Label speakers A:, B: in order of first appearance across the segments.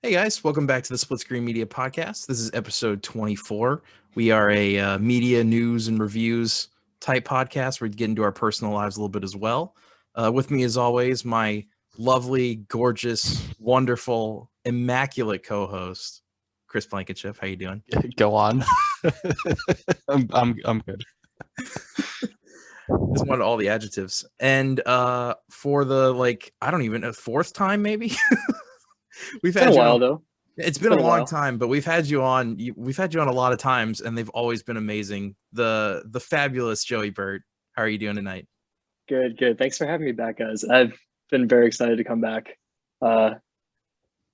A: Hey guys, welcome back to the Split Screen Media Podcast. This is episode 24. We are a media news and reviews type podcast. We get into our personal lives a little bit as well. With me, as always, my lovely, gorgeous, wonderful, immaculate co-host, Chris Blankenship. How you doing?
B: Go on. I'm good.
A: Just wanted all the adjectives. And for the I don't even know, fourth time maybe. We've had
C: you a while though.
A: It's been a long time, but we've had you on. We've had you on a lot of times, and they've always been amazing. The fabulous Joey Burt. How are you doing tonight?
C: Good. Thanks for having me back, guys. I've been very excited to come back. I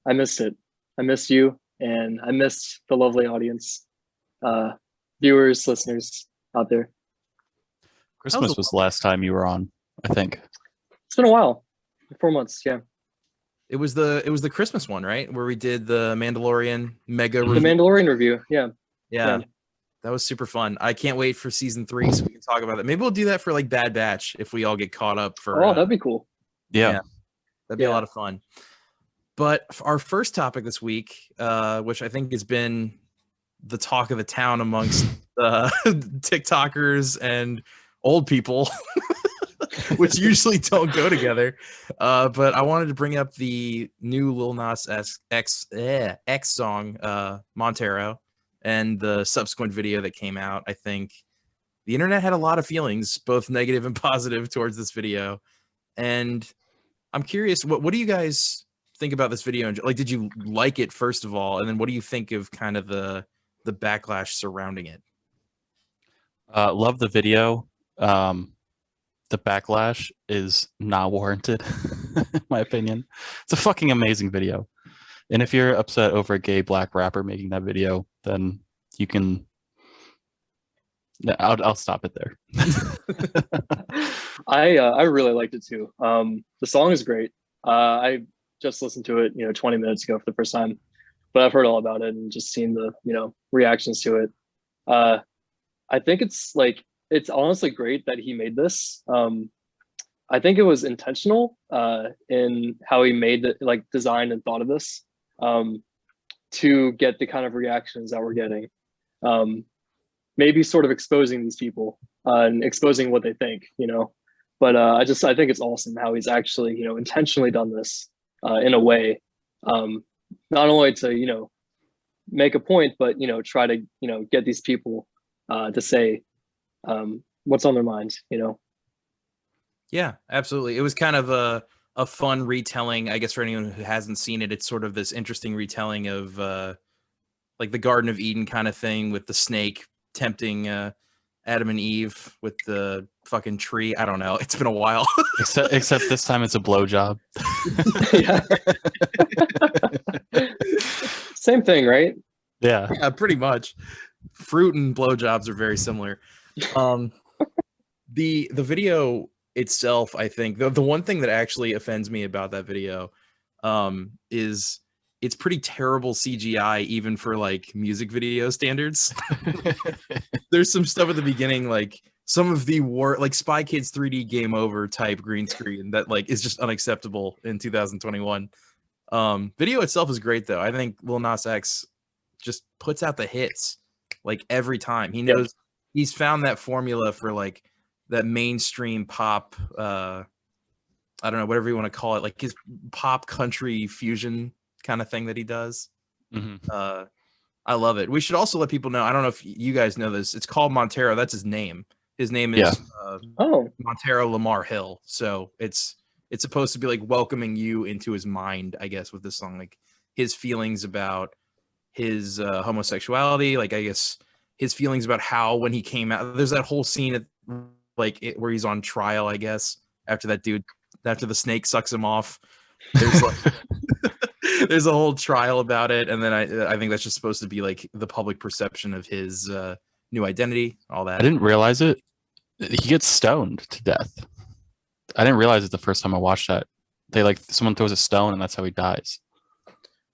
C: missed it. I missed you, and I missed the lovely audience, viewers, listeners out there.
B: Christmas was the last time you were on, I think.
C: It's been a while. 4 months, yeah.
A: It was the Christmas one, right? Where we did the Mandalorian mega review.
C: The Mandalorian review, yeah.
A: That was super fun. I can't wait for season 3 so we can talk about that. Maybe we'll do that for like Bad Batch if we all get caught up for.
C: Oh, that'd be cool.
B: Yeah.
A: That'd be a lot of fun. But our first topic this week, which I think has been the talk of the town amongst TikTokers and old people, which usually don't go together. But I wanted to bring up the new LIL NAS X song, Montero, and the subsequent video that came out. I think the internet had a lot of feelings, both negative and positive, towards this video. And I'm curious, what do you guys think about this video? Like, did you like it, first of all? And then what do you think of kind of the backlash surrounding it?
B: Love the video. The backlash is not warranted, in my opinion. It's a fucking amazing video. And if you're upset over a gay black rapper making that video, then you can... I'll stop it there.
C: I really liked it too. The song is great. I just listened to it, 20 minutes ago for the first time, but I've heard all about it and just seen the, reactions to it. I think it's honestly great that he made this. I think it was intentional in how he made it, designed and thought of this to get the kind of reactions that we're getting. Maybe sort of exposing these people and exposing what they think, But I think it's awesome how he's actually, intentionally done this in a way, not only to, make a point, but, try to, get these people to say what's on their minds,
A: Yeah, absolutely. It was kind of a fun retelling, I guess, for anyone who hasn't seen it. It's sort of this interesting retelling of like the Garden of Eden kind of thing, with the snake tempting Adam and Eve with the fucking tree. I don't know. It's been a while.
B: except this time it's a blowjob.
C: Same thing, right?
B: Yeah,
A: pretty much. Fruit and blowjobs are very similar. The video itself, I think the one thing that actually offends me about that video is it's pretty terrible CGI, even for like music video standards. There's some stuff at the beginning, like some of the like Spy Kids 3D Game Over type green screen that like is just unacceptable in 2021. Video itself is great though. I think Lil Nas X just puts out the hits like every time. He knows he's found that formula for like that mainstream pop, I don't know, whatever you want to call it, like his pop country fusion kind of thing that he does.
B: Mm-hmm.
A: I love it. We should also let people know, I don't know if you guys know this, it's called Montero. That's his name. His name is Montero Lamar Hill. So it's supposed to be like welcoming you into his mind, I guess, with this song, like his feelings about his homosexuality, like I guess his feelings about how when he came out, there's that whole scene at where he's on trial, I guess, after the snake sucks him off. There's like there's a whole trial about it, and then I think that's just supposed to be like the public perception of his new identity, all that.
B: I didn't realize it. He gets stoned to death. I didn't realize it the first time I watched that. Someone throws a stone and that's how he dies.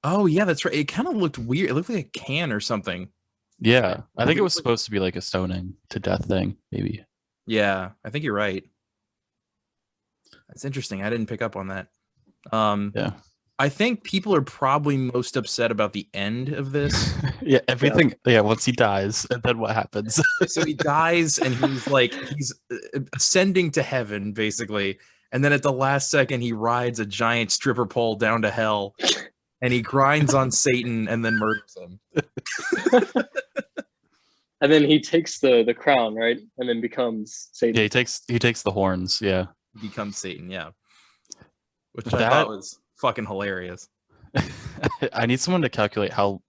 A: Oh yeah, that's right. It kind of looked weird. It looked like a can or something.
B: Yeah, I think it was supposed to be like a stoning to death thing, maybe.
A: Yeah, I think you're right. That's interesting. I didn't pick up on that.
B: Yeah.
A: I think people are probably most upset about the end of this.
B: Yeah, everything. Yeah, once he dies, and then what happens?
A: So he dies, and he's ascending to heaven, basically. And then at the last second, he rides a giant stripper pole down to hell, and he grinds on Satan and then murders him.
C: And then he takes the crown, right? And then becomes Satan.
B: Yeah, he takes the horns. Yeah,
A: He becomes Satan, yeah. Which
B: That-
A: I thought was fucking hilarious.
B: I need someone to calculate how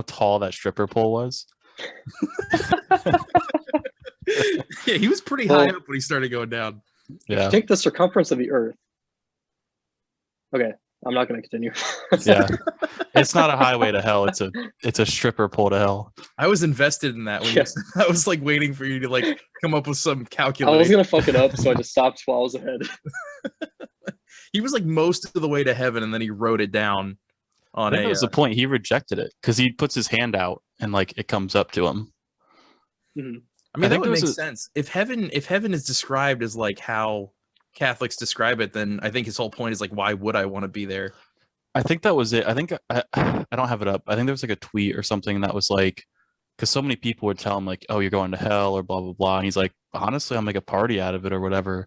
B: tall that stripper pole was.
A: Yeah, he was pretty
C: Well-
A: high up when he started going down.
B: Yeah,
C: Take the circumference of the Earth. Okay, I'm not going to continue.
B: yeah. It's not a highway to hell. It's a stripper pole to hell.
A: I was invested in that. When
C: Yeah.
A: I was like waiting for you to like come up with some
C: I was
A: calculation.
C: going to fuck it up, so I just stopped while I was ahead.
A: He was like most of the way to heaven, and then he wrote it down
B: I
A: on
B: think that
A: a.
B: was the point. He rejected it because he puts his hand out and like it comes up to him.
C: Mhm.
A: I mean,
B: I
A: that
B: think
A: would
B: there was
A: make
B: a-
A: sense. If heaven is described as like how Catholics describe it, then I think his whole point is like, why would I want to be there?
B: I think that was it. I think I don't have it up. I think there was like a tweet or something that was like, because so many people would tell him like, "Oh, you're going to hell" or blah blah blah, and he's like, "Honestly, I'll make a party out of it" or whatever.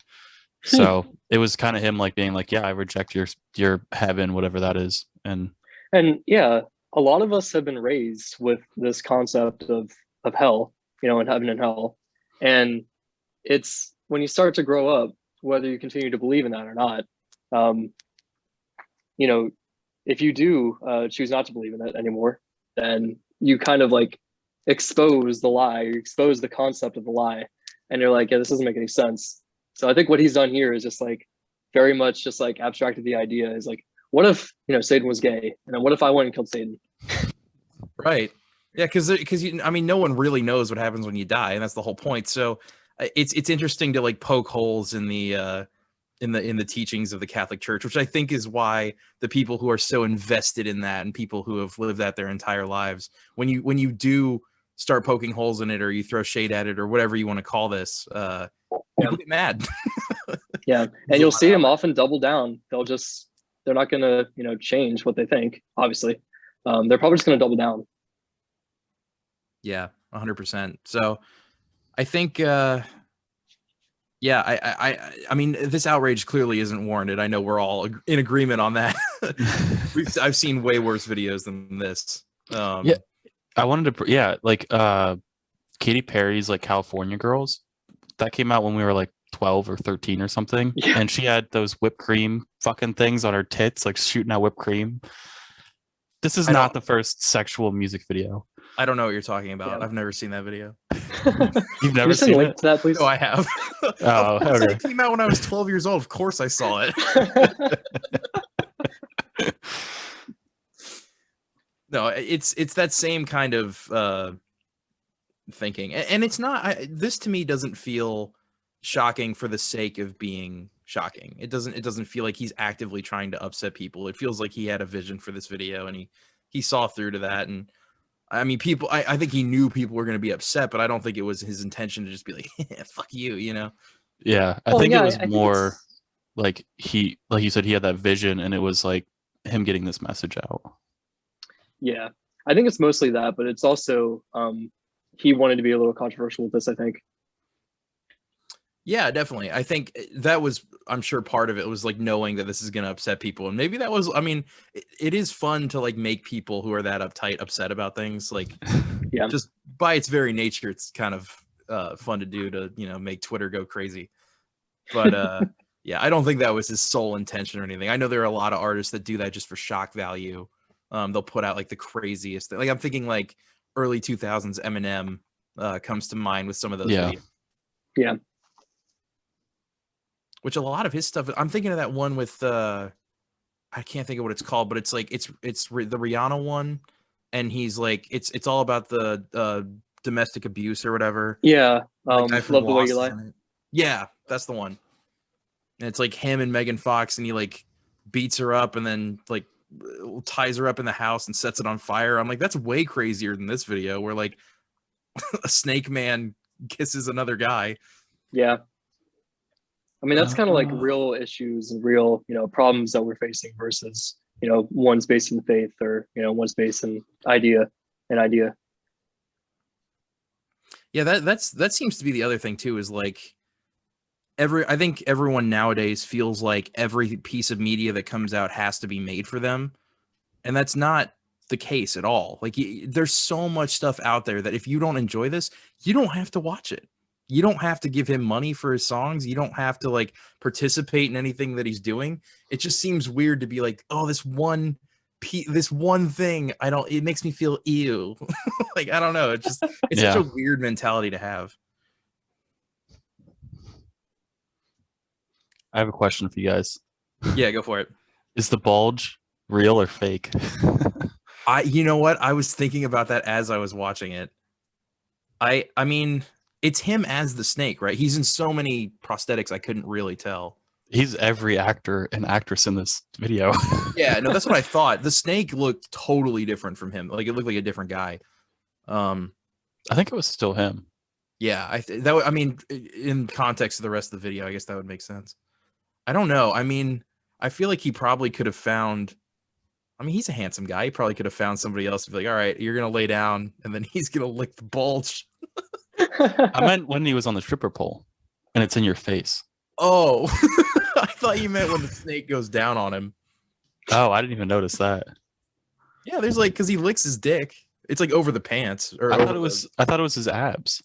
B: So it was kind of him like being like, "Yeah, I reject your heaven, whatever that is." And
C: And yeah, a lot of us have been raised with this concept of hell, and heaven and hell. And it's when you start to grow up, whether you continue to believe in that or not, if you do choose not to believe in it anymore, then you kind of like expose the lie, you expose the concept of the lie, and you're like, yeah, this doesn't make any sense. So I think what he's done here is just like very much just like abstracted the idea is like, what if Satan was gay, and then what if I went and killed Satan?
A: Right. Yeah, because I mean, no one really knows what happens when you die, and that's the whole point. So it's interesting to like poke holes in the teachings of the Catholic Church, which I think is why the people who are so invested in that and people who have lived that their entire lives, when you do start poking holes in it, or you throw shade at it, or whatever you want to call this, people get mad.
C: Yeah, and you'll see them often double down. They're not gonna change what they think. Obviously, they're probably just gonna double down.
A: Yeah, 100%. So I think, yeah, I mean, this outrage clearly isn't warranted. I know we're all in agreement on that. I've seen way worse videos than this.
B: Yeah, I wanted to, like Katy Perry's like California Girls, that came out when we were like 12 or 13 or something,
C: Yeah.
B: and she had those whipped cream fucking things on her tits, like shooting out whipped cream. This is not the first sexual music video.
A: I don't know what you're talking about.
C: Yeah.
A: I've never seen that video.
B: You've
C: Can
B: never
C: you send a
B: seen
C: link
B: it?
C: to that, please?
A: No, I have.
B: Oh,
A: Of course
B: okay.
A: It came out when I was 12 years old. Of course I saw it. No, it's that same kind of thinking, and it's not. This to me doesn't feel shocking for the sake of being shocking. It doesn't feel like he's actively trying to upset people. It feels like he had a vision for this video, and he saw through to that. And I mean, people. I think he knew people were going to be upset, but I don't think it was his intention to just be like, "Fuck you,"
B: Yeah, I
C: Well,
B: think
C: yeah,
B: it was
C: I think
B: more
C: it's-
B: like like you said, he had that vision, and it was like him getting this message out.
C: Yeah, I think it's mostly that, but it's also he wanted to be a little controversial with this, I think.
A: Yeah, definitely. I think that was, I'm sure part of it was like knowing that this is going to upset people. And maybe that was, I mean, it is fun to like make people who are that uptight upset about things. Like,
C: Yeah.
A: just by its very nature, it's kind of fun to do to, make Twitter go crazy. But yeah, I don't think that was his sole intention or anything. I know there are a lot of artists that do that just for shock value. They'll put out like the craziest thing. Like I'm thinking like early 2000s Eminem comes to mind with some of those
B: Yeah.
A: videos.
C: Yeah.
A: Which a lot of his stuff, I'm thinking of that one with I can't think of what it's called, but it's like it's the Rihanna one, and he's like it's all about the domestic abuse or whatever.
C: Yeah.
A: The guy from
C: Love the way
A: Lost
C: you
A: is
C: lie.
A: in it. Yeah, that's the one. And it's like him and Megan Fox, and he like beats her up and then like ties her up in the house and sets it on fire. I'm like, that's way crazier than this video where like a snake man kisses another guy.
C: Yeah. I mean, that's kind of like real issues and real, problems that we're facing versus, you know, one's based in faith, or, you know, one's based in idea.
A: Yeah, that seems to be the other thing too, is like I think everyone nowadays feels like every piece of media that comes out has to be made for them. And that's not the case at all. Like, there's so much stuff out there that if you don't enjoy this, you don't have to watch it. You don't have to give him money for his songs. You don't have to like participate in anything that he's doing. It just seems weird to be like, oh, this one thing, it makes me feel ew. Like, I don't know. It's such a weird mentality to have.
B: I have a question for you guys.
A: Yeah, go for it.
B: Is the bulge real or fake?
A: You know what? I was thinking about that as I was watching it. I mean, it's him as the snake, right? He's in so many prosthetics, I couldn't really tell.
B: He's every actor and actress in this video.
A: Yeah, no, that's what I thought. The snake looked totally different from him. Like, it looked like a different guy. I
B: think it was still him.
A: Yeah, I mean, in context of the rest of the video, I guess that would make sense. I don't know. I mean, I feel like he probably could have found. I mean, he's a handsome guy. He probably could have found somebody else to be like, all right, you're gonna lay down, and then he's gonna lick the bulge.
B: I meant when he was on the stripper pole, and it's in your face.
A: Oh, I thought you meant when the snake goes down on him.
B: Oh, I didn't even notice that.
A: Yeah, there's like, because he licks his dick. It's like over the pants. Or
B: I thought it was his abs.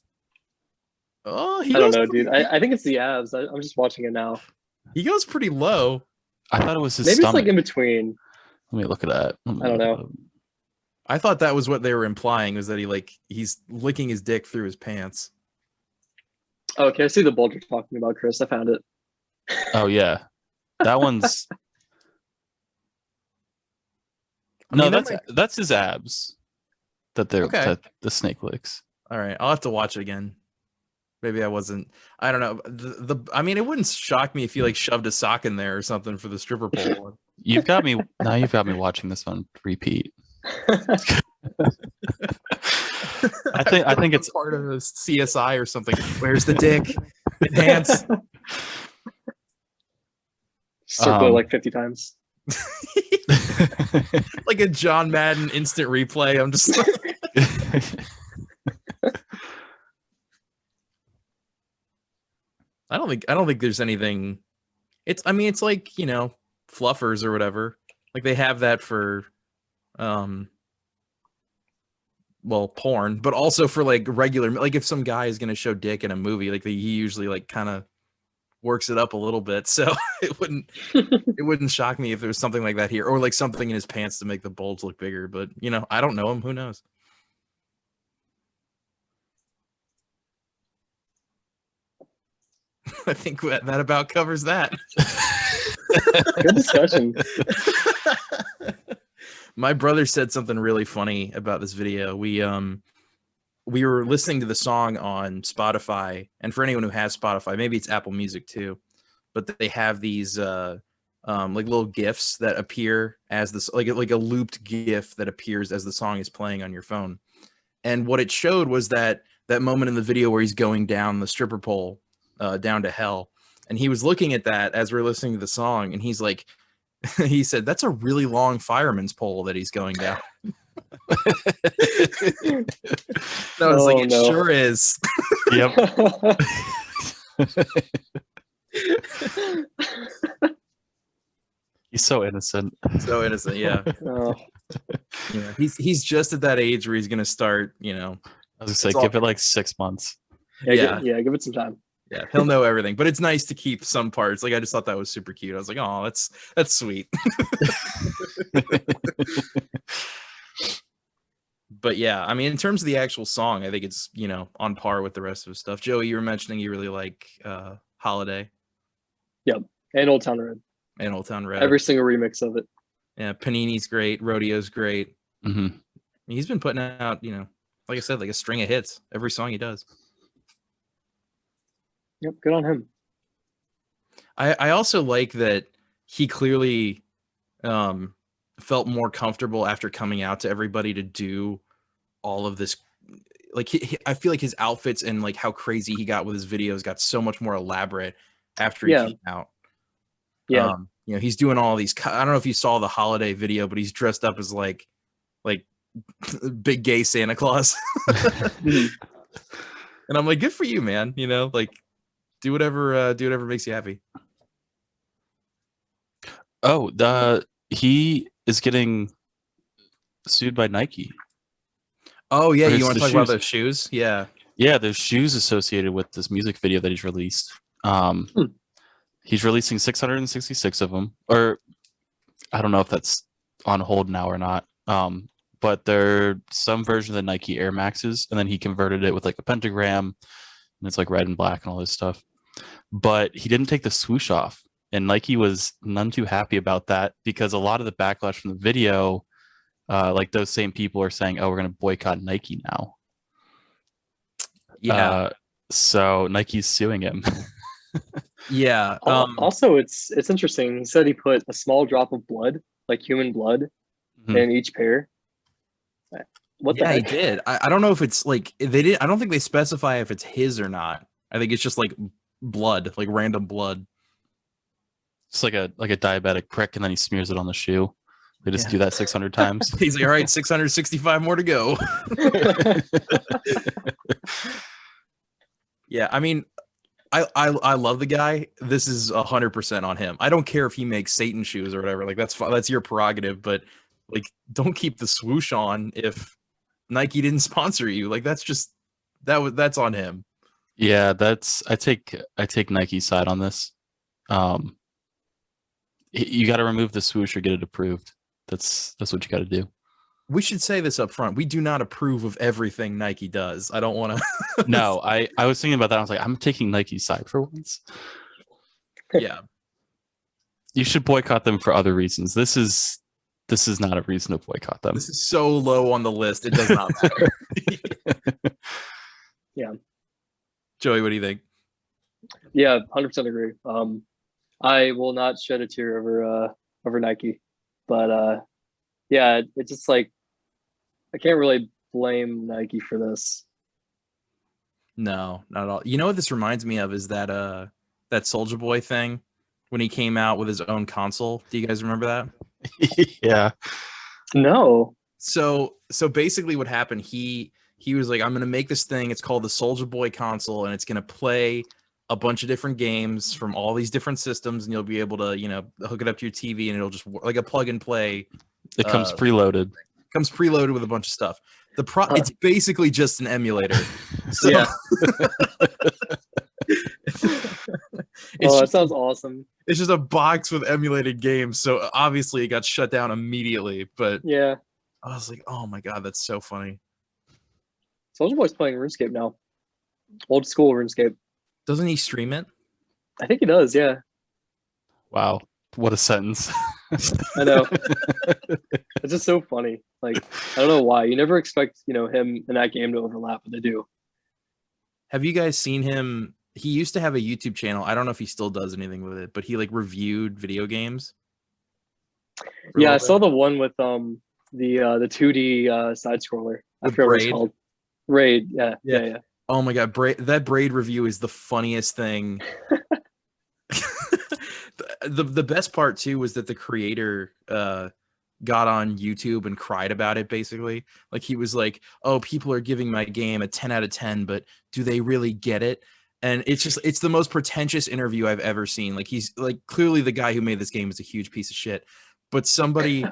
A: Oh,
C: I don't know, dude. I think it's the abs. I'm just watching it now.
A: He goes pretty low.
B: I thought it was his
C: Maybe
B: stomach.
C: It's like in between.
B: Let me look at that.
C: I don't know.
A: I thought that was what they were implying, was that he's licking his dick through his pants.
C: Oh, okay, I see the bulge you're talking about, Chris. I found it.
B: Oh yeah, that one's. No, that's his abs. That the snake licks.
A: All right, I'll have to watch it again. Maybe I wasn't. I don't know. I mean, it wouldn't shock me if you like shoved a sock in there or something for the stripper pole one.
B: You've got me watching this on repeat. I think it's
A: part of a CSI or something. Where's the dick? Enhance.
C: Circle like 50 times.
A: Like a John Madden instant replay. I'm just I don't think there's anything. I mean, it's like, you know, fluffers or whatever. Like, they have that for well, porn, but also for like regular, like if some guy is gonna show dick in a movie, like he usually like kind of works it up a little bit. So it wouldn't shock me if there was something like that here, or like something in his pants to make the bulge look bigger. But you know, I don't know him. Who knows? I think that about covers that.
C: Good discussion.
A: My brother said something really funny about this video. We were listening to the song on Spotify, and for anyone who has Spotify, maybe it's Apple Music too, but they have these like little GIFs that appear as this, like a looped GIF that appears as the song is playing on your phone. And what it showed was that moment in the video where he's going down the stripper pole, down to hell, and he was looking at that as we're listening to the song, and he's like, he said, "That's a really long fireman's pole that he's going down." I was like, "It sure is."
B: Yep. He's so innocent.
A: So innocent, yeah.
C: Oh.
A: Yeah, he's just at that age where he's gonna start, you know.
B: I was gonna say, give it like 6 months.
C: Yeah, give it some time.
A: Yeah, he'll know everything, but it's nice to keep some parts. Like, I just thought that was super cute. I was like, "Oh, that's sweet." But yeah, I mean, in terms of the actual song, I think it's, you know, on par with the rest of his stuff. Joey, you were mentioning you really like Holiday.
C: Yep, and Old Town Road.
A: And Old Town Road.
C: Every single remix of it.
A: Yeah, Panini's great. Rodeo's great.
B: Mm-hmm.
A: He's been putting out, you know, like I said, like a string of hits every song he does.
C: Yep, good on him.
A: I also like that he clearly felt more comfortable after coming out to everybody to do all of this. Like, I feel like his outfits and like how crazy he got with his videos got so much more elaborate after he came out.
C: Yeah.
A: you know, he's doing all these. I don't know if you saw the holiday video, but he's dressed up as like big gay Santa Claus. And I'm like, good for you, man. You know, like do whatever makes you happy.
B: Oh, he is getting sued by Nike.
A: Oh yeah,
B: For
A: you want to
B: the
A: talk about
B: shoes.
A: those shoes? Yeah.
B: Yeah, there's shoes associated with this music video that he's released. He's releasing 666 of them, or I don't know if that's on hold now or not. But they're some version of the Nike Air Maxes, and then he converted it with like a pentagram, and it's like red and black and all this stuff. But he didn't take the swoosh off, and Nike was none too happy about that because a lot of the backlash from the video, like those same people are saying, "Oh, we're going to boycott Nike now."
A: Yeah.
B: So Nike's suing him.
A: Yeah.
C: Also, it's interesting. He said he put a small drop of blood, like human blood, in each pair. What the heck?
A: He did. I don't know if it's like they did. I don't think they specify if it's his or not. I think it's just like blood, like random blood.
B: It's like a diabetic prick, and then he smears it on the shoe. They just do that 600 times.
A: He's like, all right, 665 more to go. Yeah, I mean, I love the guy. This is 100% on him. I don't care if he makes Satan shoes or whatever. Like that's your prerogative, but like don't keep the swoosh on if Nike didn't sponsor you. Like that's just that's on him.
B: Yeah, I take Nike's side on this. You got to remove the swoosh or get it approved. That's what you got to do.
A: We should say this up front. We do not approve of everything Nike does. I don't want to.
B: No, I was thinking about that. I was like, I'm taking Nike's side for once.
A: Yeah.
B: You should boycott them for other reasons. This is not a reason to boycott them.
A: This is so low on the list. It does not matter.
C: Yeah.
A: Joey, what do you think?
C: Yeah, 100% agree. I will not shed a tear over Nike, but yeah, it's just like I can't really blame Nike for this.
A: No, not at all. You know what this reminds me of is that Soulja Boy thing when he came out with his own console. Do you guys remember that?
B: Yeah.
C: No.
A: So basically what happened, he was like, I'm going to make this thing. It's called the Soulja Boy console, and it's going to play a bunch of different games from all these different systems, and you'll be able to, you know, hook it up to your TV, and it'll just like a plug and play.
B: It comes preloaded.
A: Comes preloaded with a bunch of stuff. It's basically just an emulator. So,
C: yeah. That sounds awesome.
A: It's just a box with emulated games. So obviously it got shut down immediately. But
C: yeah,
A: I was like, oh my god, that's so funny.
C: Soulja Boy's playing RuneScape now. Old school RuneScape.
A: Doesn't he stream it?
C: I think he does, yeah.
B: Wow. What a sentence.
C: I know. It's just so funny. Like, I don't know why. You never expect, you know, him and that game to overlap, but they do.
A: Have you guys seen him? He used to have a YouTube channel. I don't know if he still does anything with it, but he like reviewed video games.
C: Yeah, I saw the one with the 2D side scroller. I forget what it's called. Raid. Yeah.
A: Oh my god, that Braid review is the funniest thing. The best part too was that the creator got on YouTube and cried about it. Basically, like he was like, "Oh, people are giving my game a 10 out of 10, but do they really get it?" And it's the most pretentious interview I've ever seen. Like he's like, clearly the guy who made this game is a huge piece of shit, but somebody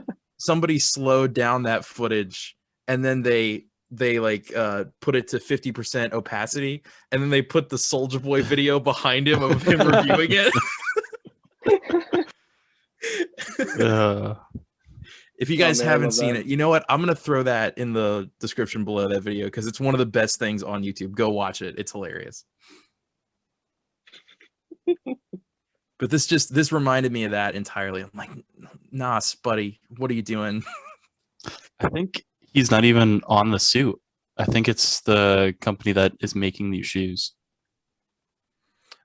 A: slowed down that footage, and then they like put it to 50% opacity, and then they put the Soulja Boy video behind him of him reviewing it. If you guys haven't seen it, you know what? I'm gonna throw that in the description below that video because it's one of the best things on YouTube. Go watch it; it's hilarious. But this reminded me of that entirely. I'm like, nah, buddy, what are you doing?
B: I think he's not even on the suit. I think it's the company that is making these shoes.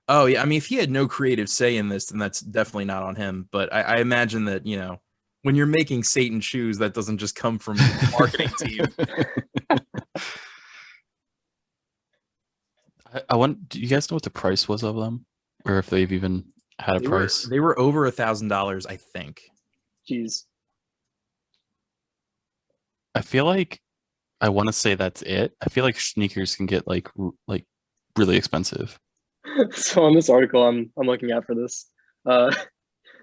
A: Oh yeah, I mean, if he had no creative say in this, then that's definitely not on him. But I imagine that, you know, when you're making Satan shoes, that doesn't just come from the marketing team.
B: I want. Do you guys know what the price was of them, or if they've even had a price.
A: They were over $1,000, I think.
C: Jeez.
B: I feel like I want to say that's it. I feel like sneakers can get like really expensive.
C: So on this article I'm looking at for this,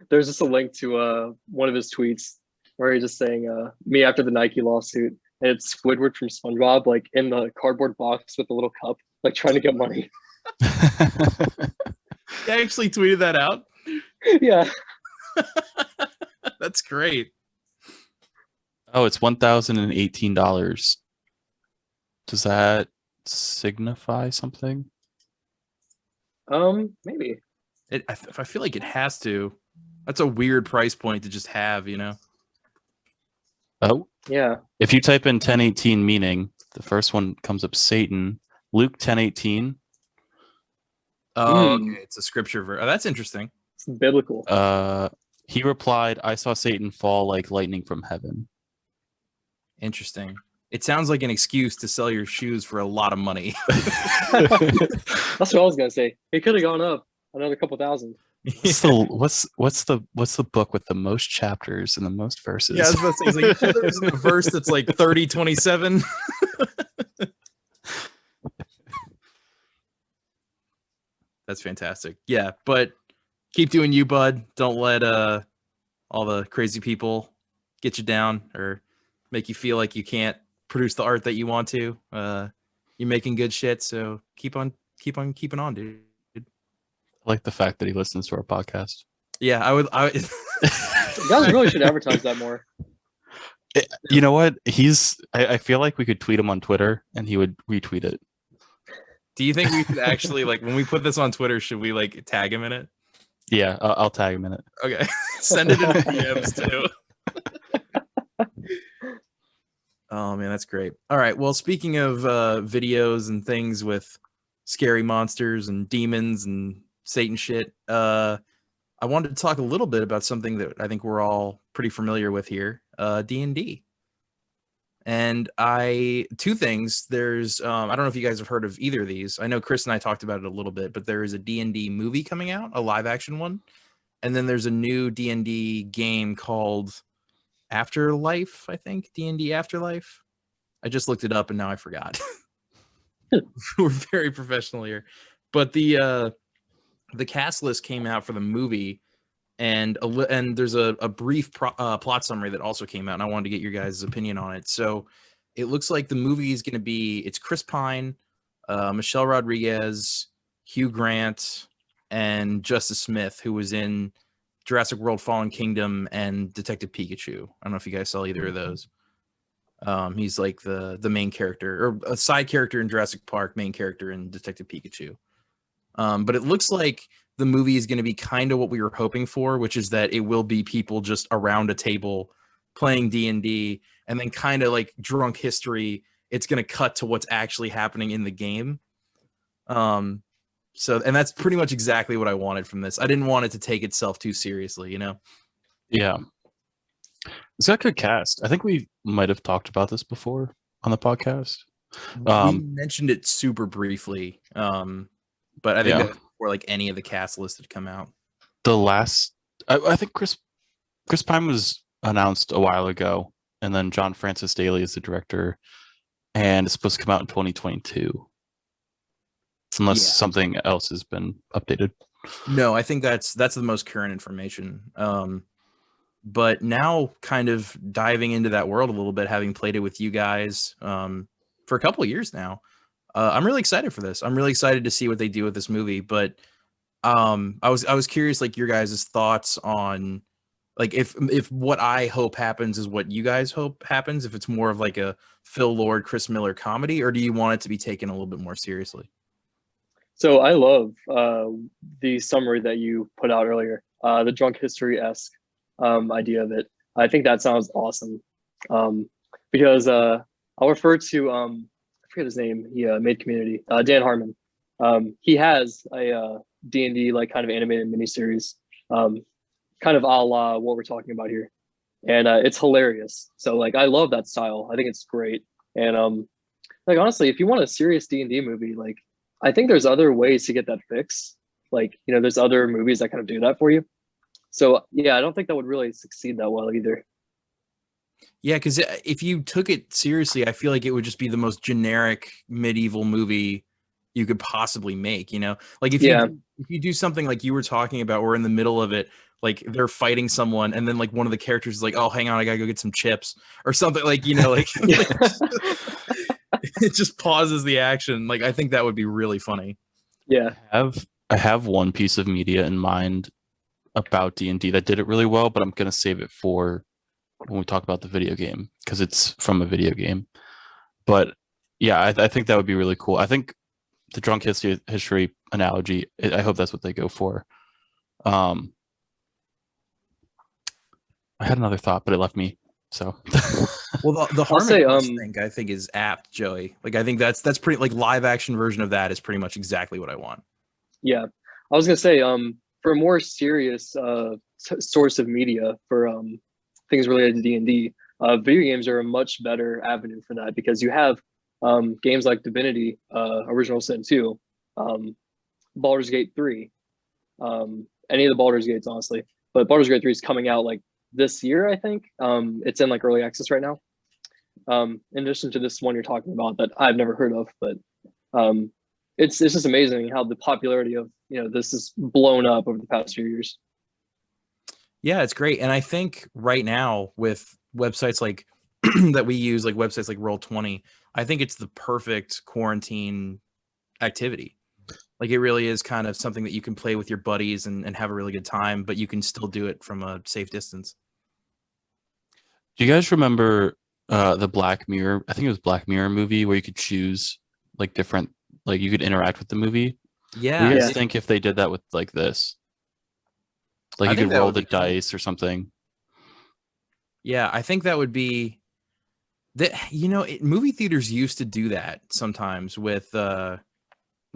C: there's just a link to one of his tweets where he's just saying me after the Nike lawsuit, and it's Squidward from SpongeBob like in the cardboard box with a little cup, like trying to get money.
A: He actually tweeted that out.
C: Yeah.
A: That's great.
B: Oh, it's $1,018. Does that signify something?
C: Maybe.
A: I feel like it has to. That's a weird price point to just have, you know?
B: Oh,
C: Yeah.
B: if you type in 1018 meaning, the first one comes up Satan. Luke 1018.
A: Oh, okay. It's a scripture verse. Oh, that's interesting.
C: It's biblical.
B: He replied, I saw Satan fall like lightning from heaven.
A: Interesting. It sounds like an excuse to sell your shoes for a lot of money.
C: That's what I was gonna say. It could have gone up another couple thousand.
B: What's the book with the most chapters and the most verses?
A: Yeah, I was about to say, like, there's a verse that's like 30:27. That's fantastic. Yeah, but keep doing you, bud. Don't let all the crazy people get you down or make you feel like you can't produce the art that you want to. You're making good shit, so keep on keeping on, dude.
B: I like the fact that he listens to our podcast.
A: Yeah, I
C: You guys really should advertise that more.
B: You know what? I feel like we could tweet him on Twitter and he would retweet it.
A: Do you think we should actually, like, when we put this on Twitter, should we like tag him in it?
B: Yeah, I'll tag him in it.
A: Okay. Send it in the DMs too. Oh man, that's great. All right. Well, speaking of videos and things with scary monsters and demons and Satan shit, I wanted to talk a little bit about something that I think we're all pretty familiar with here, D&D. And two things. There's I don't know if you guys have heard of either of these. I know Chris and I talked about it a little bit, but there is a D&D movie coming out, a live action one. And then there's a new D&D game called Afterlife, I think. D&D Afterlife. I just looked it up and now I forgot. We're very professional here. But the cast list came out for the movie, and there's a brief plot summary that also came out, and I wanted to get your guys' opinion on it. So it looks like the movie is going to be, it's Chris Pine, Michelle Rodriguez, Hugh Grant, and Justice Smith, who was in Jurassic World Fallen Kingdom and Detective Pikachu. I don't know if you guys saw either of those. He's like the main character, or a side character in Jurassic Park, main character in Detective Pikachu. But it looks like the movie is going to be kind of what we were hoping for, which is that it will be people just around a table playing D&D, and then kind of like drunk history. It's going to cut to what's actually happening in the game. And that's pretty much exactly what I wanted from this. I didn't want it to take itself too seriously, you know?
B: Yeah. It's got a good cast. I think we might have talked about this before on the podcast.
A: We mentioned it super briefly, but I think that before like any of the cast list had come out.
B: I think Chris Pine was announced a while ago, and then John Francis Daly is the director, and it's supposed to come out in 2022. Unless something else has been updated.
A: No, I think that's the most current information. But now kind of diving into that world a little bit, having played it with you guys for a couple of years now, I'm really excited for this. I'm really excited to see what they do with this movie. But I was curious, like, your guys' thoughts on, like, if what I hope happens is what you guys hope happens, if it's more of like a Phil Lord, Chris Miller comedy, or do you want it to be taken a little bit more seriously?
C: So I love the summary that you put out earlier, the drunk history-esque idea of it. I think that sounds awesome, because I'll refer to I forget his name. He made Community. Dan Harmon. He has a D&D like kind of animated miniseries, kind of a la what we're talking about here, and it's hilarious. So like I love that style. I think it's great. And like honestly, if you want a serious D&D movie, like I think there's other ways to get that fix. Like, you know, there's other movies that kind of do that for you. So yeah, I don't think that would really succeed that well either.
A: Yeah, because if you took it seriously, I feel like it would just be the most generic medieval movie you could possibly make. You know, like if you do something like you were talking about, we're in the middle of it, like they're fighting someone, and then like one of the characters is like, "Oh, hang on, I gotta go get some chips" or something. Like, you know, like it just pauses the action. Like, I think that would be really funny.
C: Yeah.
B: I have one piece of media in mind about D&D that did it really well, but I'm gonna save it for when we talk about the video game because it's from a video game. But yeah, I think that would be really cool. I think the drunk history analogy, I hope that's what they go for. I had another thought, but it left me. So
A: well, the Harmon thing I think is apt, Joey. Like, I think that's pretty, like, live action version of that is pretty much exactly what I want.
C: Yeah, I was gonna say for a more serious source of media for things related to D&D, video games are a much better avenue for that because you have games like Divinity, Original Sin 2, Baldur's Gate 3, any of the Baldur's Gates, honestly. But Baldur's Gate 3 is coming out like this year, I think. It's in like early access right now. In addition to this one you're talking about that I've never heard of, but it's just amazing how the popularity of, you know, this is blown up over the past few years.
A: Yeah, it's great. And I think right now with websites like that we use, like websites like Roll20, I think it's the perfect quarantine activity. Like, it really is kind of something that you can play with your buddies and have a really good time, but you can still do it from a safe distance.
B: Do you guys remember the Black Mirror? I think it was Black Mirror movie where you could choose like different, like you could interact with the movie.
A: Yeah.
B: What do you guys think if they did that with like this? Like you could roll the dice or something.
A: Yeah, I think that would be that. You know, movie theaters used to do that sometimes with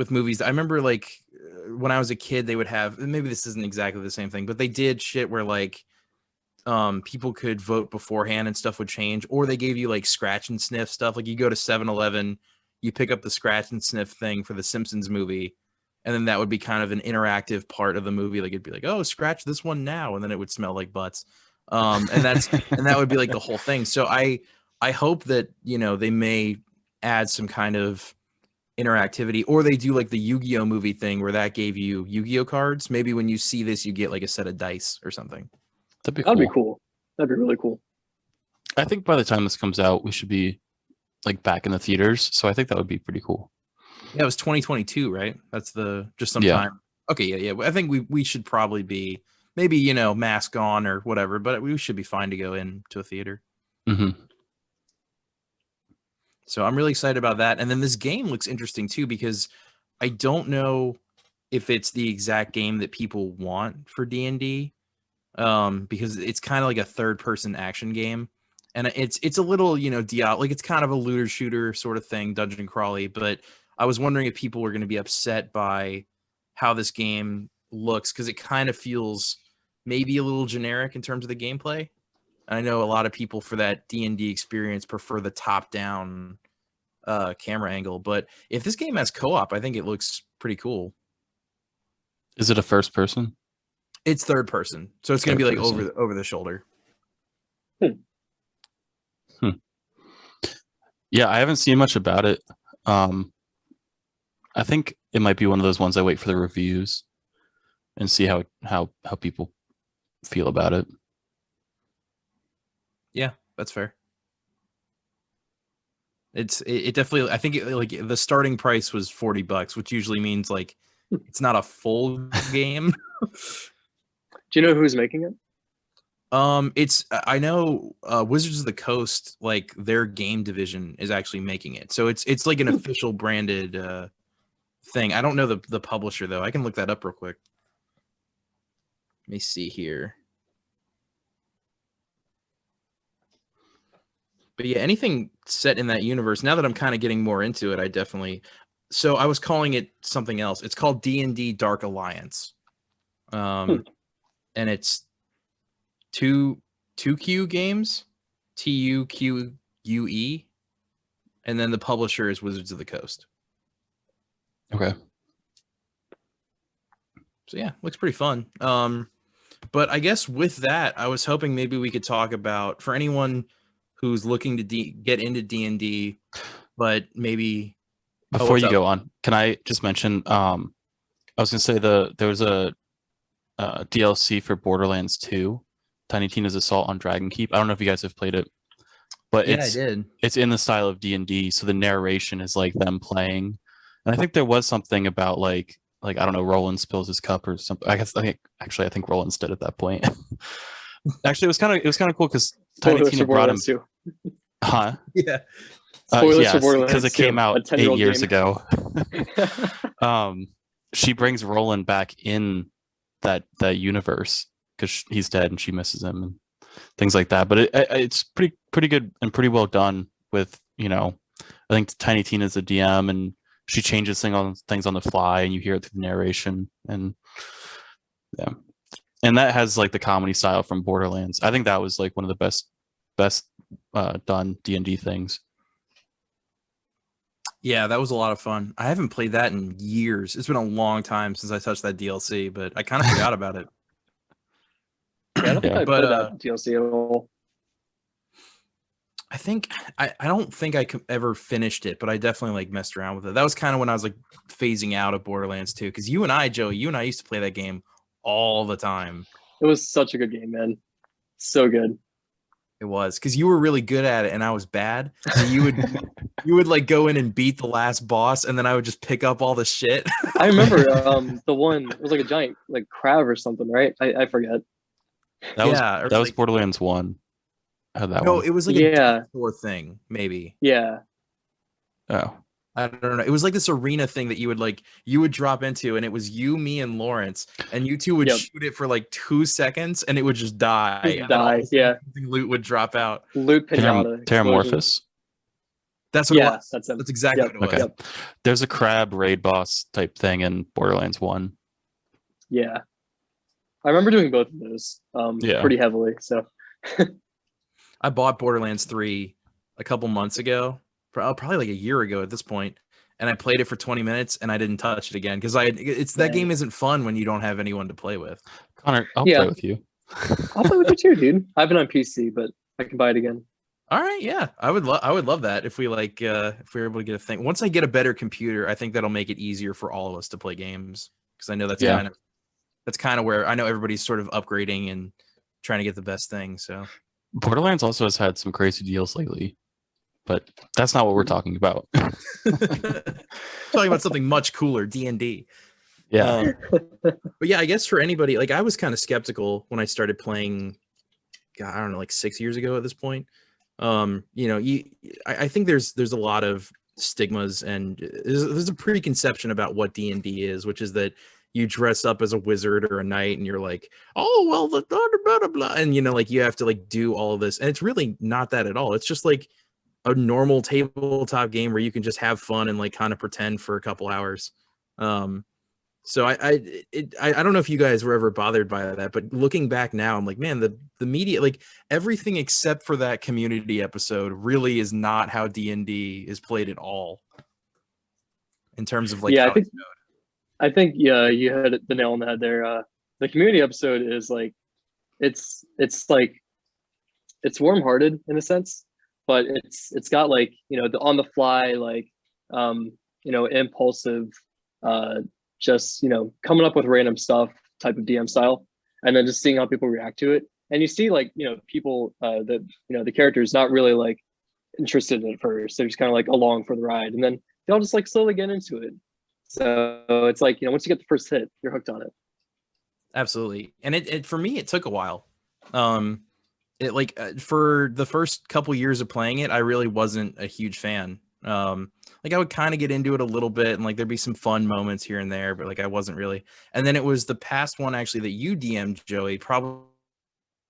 A: movies. I remember like when I was a kid, they would have, maybe this isn't exactly the same thing, but they did shit where like people could vote beforehand and stuff would change, or they gave you like scratch and sniff stuff. Like, you go to 7-Eleven, you pick up the scratch and sniff thing for the Simpsons movie, and then that would be kind of an interactive part of the movie. Like, it'd be like, oh, scratch this one now, and then it would smell like butts. And that would be like the whole thing. So I hope that, you know, they may add some kind of interactivity, or they do like the Yu-Gi-Oh movie thing where that gave you Yu-Gi-Oh cards. Maybe when you see this, you get like a set of dice or something.
B: That'd be
C: cool. That'd be really cool.
B: I think by the time this comes out, we should be like back in the theaters. So I think that would be pretty cool.
A: Yeah, it was 2022, right? That's just some time. Okay, yeah. I think we should probably be, maybe, you know, mask on or whatever, but we should be fine to go into a theater.
B: Mm-hmm.
A: So I'm really excited about that. And then this game looks interesting too, because I don't know if it's the exact game that people want for D&D, because it's kind of like a third-person action game. And it's a little, you know, like it's kind of a looter shooter sort of thing, dungeon crawly, but I was wondering if people were going to be upset by how this game looks, because it kind of feels maybe a little generic in terms of the gameplay. And I know a lot of people for that D&D experience prefer the top-down camera angle, but if this game has co-op, I think it looks pretty cool.
B: Is it a first person?
A: It's third person, so it's going to be like over the shoulder.
B: Yeah, I haven't seen much about it. I think it might be one of those ones I wait for the reviews and see how people feel about it.
A: Yeah, that's fair. It definitely, I think like the starting price was $40, which usually means like it's not a full game.
C: Do you know who's making it?
A: I know Wizards of the Coast, like their game division is actually making it. So it's like an official branded thing. I don't know the publisher though. I can look that up real quick. Let me see here. But yeah, anything set in that universe, now that I'm kind of getting more into it, I definitely... So I was calling it something else. It's called D&D Dark Alliance. And it's 2Q games, TUQUE, and then the publisher is Wizards of the Coast.
B: Okay.
A: So yeah, looks pretty fun. But I guess with that, I was hoping maybe we could talk about, for anyone who's looking to get into D&D, but maybe
B: Before you go on, can I just mention? I was gonna say there was a DLC for Borderlands 2, Tiny Tina's Assault on Dragon Keep. I don't know if you guys have played it, but
A: yeah, I did.
B: It's in the style of D&D, so the narration is like them playing, and I think there was something about like I don't know, Roland spills his cup or something. I think Roland's dead at that point. Actually, it was kind of cool because Tiny Tina brought him.
C: Too.
B: Huh?
A: Yeah.
B: Yes, because it came out 8 years ago. She brings Roland back in that universe because he's dead and she misses him and things like that. But it's pretty good and pretty well done with, I think Tiny Tina's a DM and she changes things on the fly and you hear it through the narration, and yeah. And that has like the comedy style from Borderlands. I think that was like one of the best done D&D things.
A: Yeah, that was a lot of fun. I haven't played that in years. It's been a long time since I touched that DLC, but I kind of forgot about it.
C: Yeah, I don't think I played that DLC at all.
A: I don't think I ever finished it, but I definitely like messed around with it. That was kind of when I was like phasing out of Borderlands 2, because Joey, you and I used to play that game all the time.
C: It was such a good game, man. So good.
A: It was, because you were really good at it and I was bad. So you would like go in and beat the last boss, and then I would just pick up all the shit.
C: I remember the one, it was like a giant like crab or something, right? I forget.
B: That was Borderlands 1.
A: No, it was like a dinosaur thing, maybe.
C: Yeah.
B: Oh.
A: I don't know. It was like this arena thing that you would drop into, and it was you, me, and Lawrence, and you two would shoot it for like 2 seconds, and it would just die.
C: Yeah.
A: Loot would drop out.
C: Loot pinata.
B: Terramorphous.
A: That's what it was. That's exactly what it was.
B: Okay. There's a crab raid boss type thing in Borderlands 1.
C: Yeah. I remember doing both of those pretty heavily. So
A: I bought Borderlands 3 a couple months ago, probably like a year ago at this point, and I played it for 20 minutes and I didn't touch it again because that game isn't fun when you don't have anyone to play with.
B: Connor, I'll play with you.
C: I'll play with you too, dude. I have it on PC, but I can buy it again.
A: All right, yeah, I would love that if we if we were able to get a thing. Once I get a better computer, I think that'll make it easier for all of us to play games, because I know that's kind of where I know everybody's sort of upgrading and trying to get the best thing. So
B: Borderlands also has had some crazy deals lately, but that's not what we're talking about.
A: Talking about something much cooler, D&D.
B: Yeah.
A: But yeah, I guess for anybody, like I was kind of skeptical when I started playing, God, I don't know, like 6 years ago at this point. I think there's a lot of stigmas, and there's a preconception about what D&D is, which is that you dress up as a wizard or a knight and you're like, oh, well, the blah, blah, blah, blah. And, like, you have to like do all of this. And it's really not that at all. It's just like a normal tabletop game where you can just have fun and like kind of pretend for a couple hours. So I don't know if you guys were ever bothered by that, but looking back now, I'm like, man, the media, like everything except for that community episode really is not how D&D is played at all. In terms of like,
C: I think you hit the nail on the head there. The community episode is like, it's like, it's warm-hearted in a sense, but it's got like, the on the fly, like, impulsive, just, coming up with random stuff type of DM style, and then just seeing how people react to it. And you see like, people that, the characters not really like interested in it first. They're just kind of like along for the ride, and then they'll just like slowly get into it. So it's like, once you get the first hit, you're hooked on it. Absolutely.
A: And it for me, it took a while. For the first couple years of playing it, I really wasn't a huge fan. Like I would kind of get into it a little bit, and like there'd be some fun moments here and there, but like I wasn't really. And then it was the past one actually that you DM'd, Joey, probably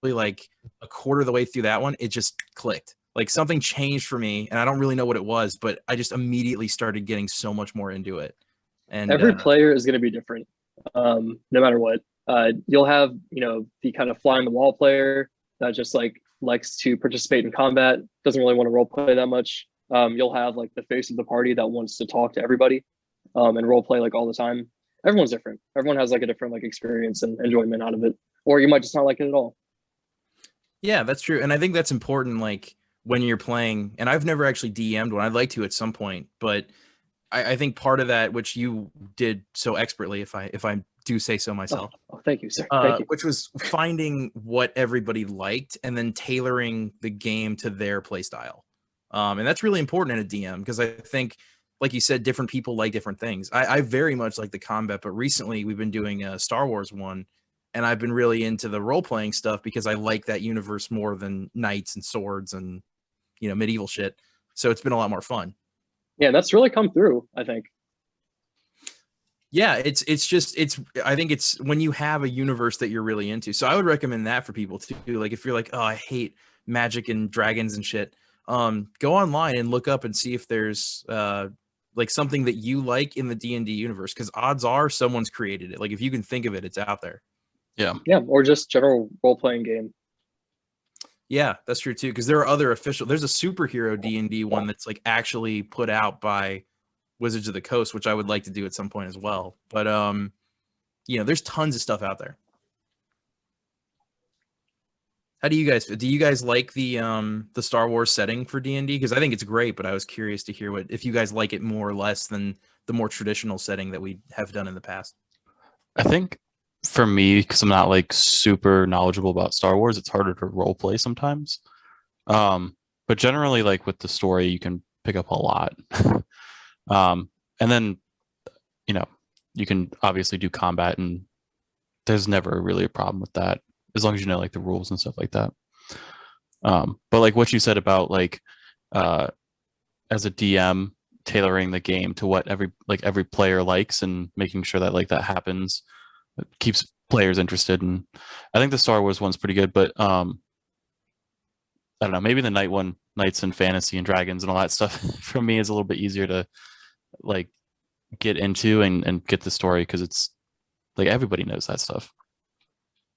A: like a quarter of the way through that one, it just clicked. Like something changed for me, and I don't really know what it was, but I just immediately started getting so much more into it. And
C: every player is going to be different, no matter what. You'll have, the kind of fly on the wall player that just like likes to participate in combat, doesn't really want to role play that much. You'll have like the face of the party that wants to talk to everybody and role play like all the time. everyone's different. Everyone has like a different like experience and enjoyment out of it, or you might just not like it at all.
A: Yeah, that's true. And I think that's important, like when you're playing, and I've never actually DM'd one. I'd like to at some point, but I think part of that, which you did so expertly, if I do say so myself,
C: Thank you, sir. Thank you.
A: which was finding what everybody liked and then tailoring the game to their play style. And that's really important in a DM, because I think, like you said, different people like different things. I very much like the combat, but recently we've been doing a Star Wars one, and I've been really into the role-playing stuff because I like that universe more than knights and swords and, you know, medieval shit. So it's been a lot more fun.
C: Yeah, that's really come through, I think.
A: Yeah, it's I think it's when you have a universe that you're really into. So I would recommend that for people too. Like if you're like, oh, I hate magic and dragons and shit, go online and look up and see if there's like something that you like in the D&D universe, because odds are someone's created it. Like if you can think of it, it's out there.
C: Yeah, or just general role-playing game.
A: Yeah, that's true too, because there are other official, there's a superhero D&D one that's like actually put out by Wizards of the Coast, which I would like to do at some point as well. But you know, there's tons of stuff out there. How do you guys like the Star Wars setting for D&D? Because I think it's great, but I was curious to hear if you guys like it more or less than the more traditional setting that we have done in the past.
B: I think for me, because I'm not like super knowledgeable about Star Wars, it's harder to role play sometimes. But generally, like with the story, you can pick up a lot. And then, you know, you can obviously do combat, and there's never really a problem with that, as long as you know like the rules and stuff like that. But like what you said about like as a DM tailoring the game to what every player likes and making sure that like that happens, it keeps players interested. And I think the Star Wars one's pretty good, but I don't know, maybe the Knights and Fantasy and Dragons and all that stuff for me is a little bit easier to like get into and get the story, because it's like everybody knows that stuff.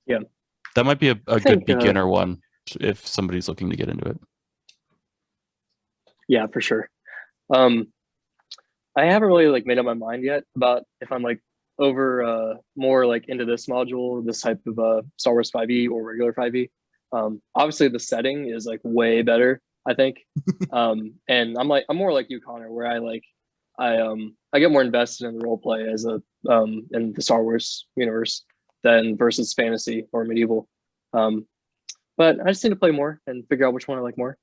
C: Yeah,
B: that might be a good beginner one if somebody's looking to get into it.
C: Yeah, for sure. I haven't really like made up my mind yet about if I'm like over more like into this module, this type of Star Wars 5e or regular 5e. Obviously the setting is like way better, I think. And I'm more like you, Connor, where I get more invested in the role play as a in the Star Wars universe than versus fantasy or medieval. But I just need to play more and figure out which one I like more.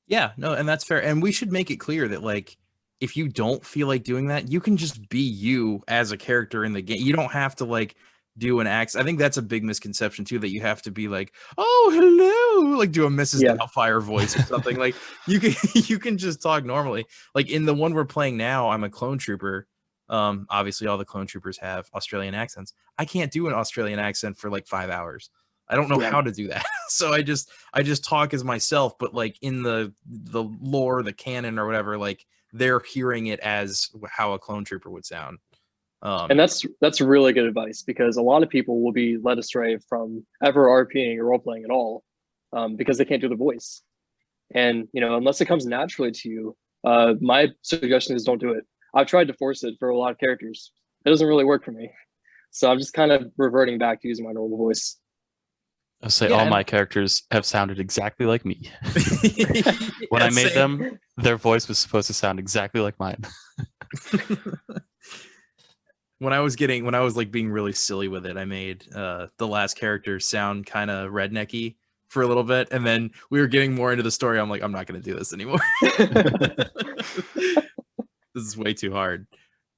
A: Yeah, no, and that's fair. And we should make it clear that like if you don't feel like doing that, you can just be you as a character in the game. You don't have to like do an accent. I think that's a big misconception too, that you have to be like, oh, hello, like do a Mrs. Doubtfire voice or something. Like you can just talk normally. Like in the one we're playing now, I'm a clone trooper. Obviously all the clone troopers have Australian accents. I can't do an Australian accent for like 5 hours. I don't know how to do that. So I just talk as myself, but like in the lore, the canon or whatever, like they're hearing it as how a clone trooper would sound.
C: And that's really good advice, because a lot of people will be led astray from ever RPing or role playing at all, because they can't do the voice. And you know, unless it comes naturally to you, my suggestion is don't do it. I've tried to force it for a lot of characters. It doesn't really work for me. So I'm just kind of reverting back to using my normal voice.
B: I'll say all my characters have sounded exactly like me. When I made them, their voice was supposed to sound exactly like mine.
A: When I was like being really silly with it, I made the last character sound kind of rednecky for a little bit, and then we were getting more into the story. I'm like, I'm not going to do this anymore. This is way too hard.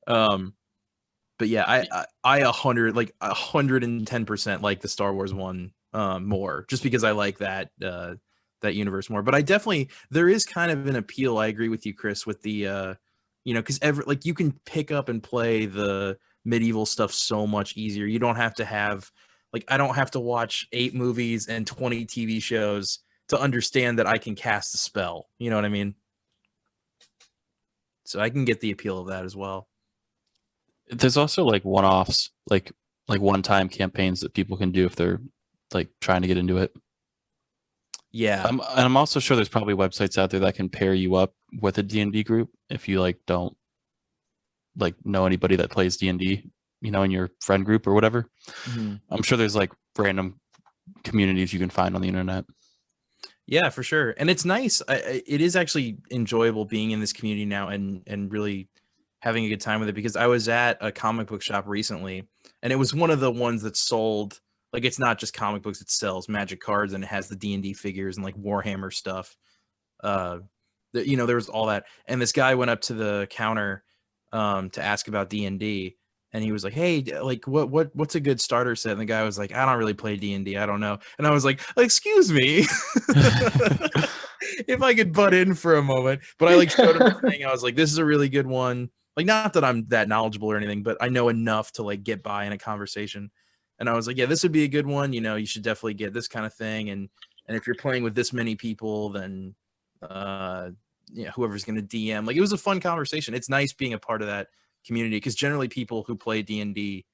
A: But yeah, I 110% like the Star Wars one more, just because I like that universe more. But I definitely, there is kind of an appeal. I agree with you, Chris, with the you know, because like you can pick up and play the medieval stuff so much easier. You don't have to have like, I don't have to watch 8 movies and 20 TV shows to understand that I can cast a spell. You know what I mean? So I can get the appeal of that as well.
B: There's also like one-offs, like one-time campaigns that people can do if they're like trying to get into it.
A: Yeah.
B: I'm also sure there's probably websites out there that can pair you up with a D&D group if you like don't like know anybody that plays D&D, you know, in your friend group or whatever. I'm sure there's like random communities you can find on the internet.
A: Yeah, for sure. And it's nice. It is actually enjoyable being in this community now and really having a good time with it, because I was at a comic book shop recently, and it was one of the ones that sold, like, it's not just comic books, it sells Magic cards, and it has the D&D figures and like Warhammer stuff. You know, there was all that. And this guy went up to the counter to ask about D&D, and he was like, "Hey, like, what's a good starter set?" And the guy was like, "I don't really play D&D. I don't know." And I was like, "Excuse me." If I could butt in for a moment. But I like showed him the thing. I was like, "This is a really good one." Like, not that I'm that knowledgeable or anything, but I know enough to like get by in a conversation. And I was like, "Yeah, this would be a good one. You know, you should definitely get this kind of thing. And if you're playing with this many people, then you know, whoever's going to DM." Like, it was a fun conversation. It's nice being a part of that community, because generally people who play D&D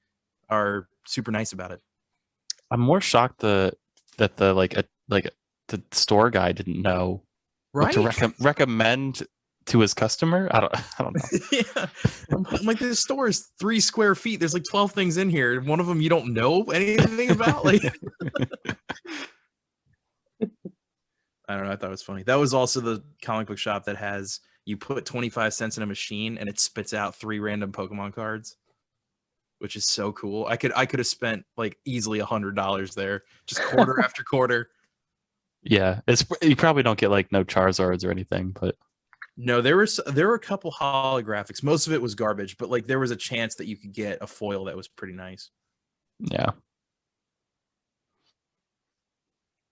A: are super nice about it.
B: I'm more shocked that the store guy didn't know what to recommend to his customer. I don't know.
A: Yeah. I'm like, this store is 3 square feet. There's like 12 things in here. One of them you don't know anything about. Like, I don't know. I thought it was funny. That was also the comic book shop that has, you put 25 cents in a machine and it spits out 3 random Pokemon cards, which is so cool. I could have spent like easily $100 there, just quarter after quarter.
B: Yeah, you probably don't get like no Charizards or anything, but
A: no, there were a couple holographics. Most of it was garbage, but like there was a chance that you could get a foil that was pretty nice.
B: Yeah.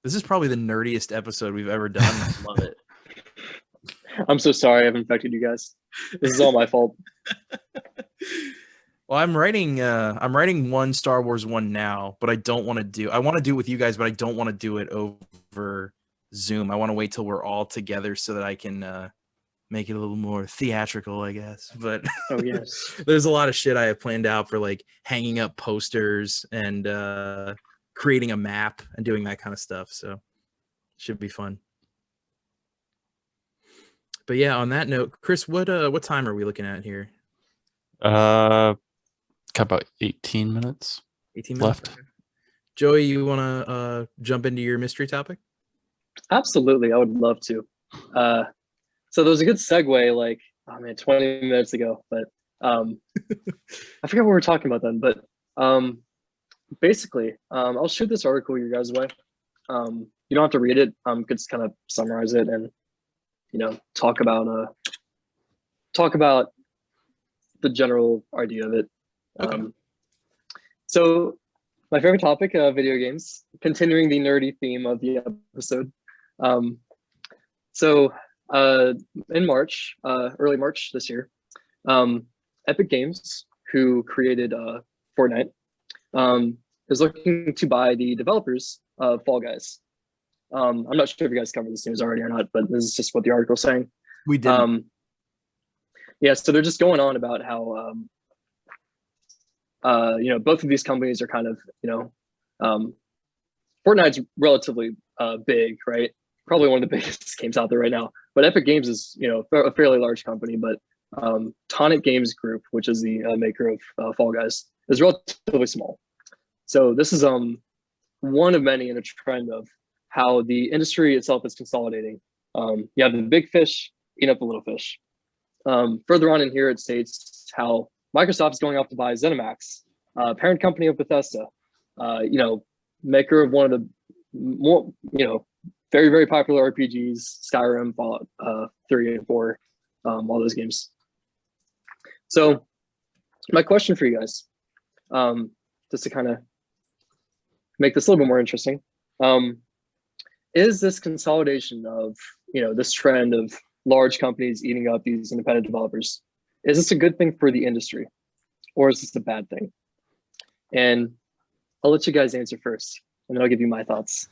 A: This is probably the nerdiest episode we've ever done. I love it.
C: I'm so sorry I've infected you guys. This is all my fault.
A: Well, I'm writing one Star Wars one now, but I want to do it with you guys, but I don't want to do it over Zoom. I want to wait till we're all together so that I can make it a little more theatrical, I guess. But
C: oh yes,
A: there's a lot of shit I have planned out for like hanging up posters and creating a map and doing that kind of stuff. So should be fun. But yeah, on that note, Chris, what time are we looking at here?
B: Got about 18 minutes.
A: 18 minutes
B: left.
A: Okay. Joey, you want to jump into your mystery topic?
C: Absolutely, I would love to. So there was a good segue, like, oh man, 20 minutes ago, but I forget what we were talking about then. But basically, I'll shoot this article your guys' way. You don't have to read it. Could just kind of summarize it and, you know, talk about the general idea of it.
A: Okay.
C: So my favorite topic, video games, continuing the nerdy theme of the episode. So in March, early March this year, Epic Games, who created Fortnite, is looking to buy the developers of Fall Guys. I'm not sure if you guys covered this news already or not, but this is just what the article's saying.
A: We did.
C: Yeah, so they're just going on about how you know, both of these companies are kind of, you know, Fortnite's relatively big, right? Probably one of the biggest games out there right now. But Epic Games is, you know, a fairly large company. But Tonic Games Group, which is the maker of Fall Guys, is relatively small. So this is one of many in a trend of how the industry itself is consolidating. You have the big fish eating up the little fish. Further on in here, it states how Microsoft is going off to buy ZeniMax, parent company of Bethesda, you know, maker of one of the more, you know, very, very popular RPGs, Skyrim, Fallout 3 and 4, all those games. So my question for you guys, just to kind of make this a little bit more interesting, is this consolidation of, you know, this trend of large companies eating up these independent developers, is this a good thing for the industry, or is this a bad thing? And I'll let you guys answer first, and then I'll give you my thoughts.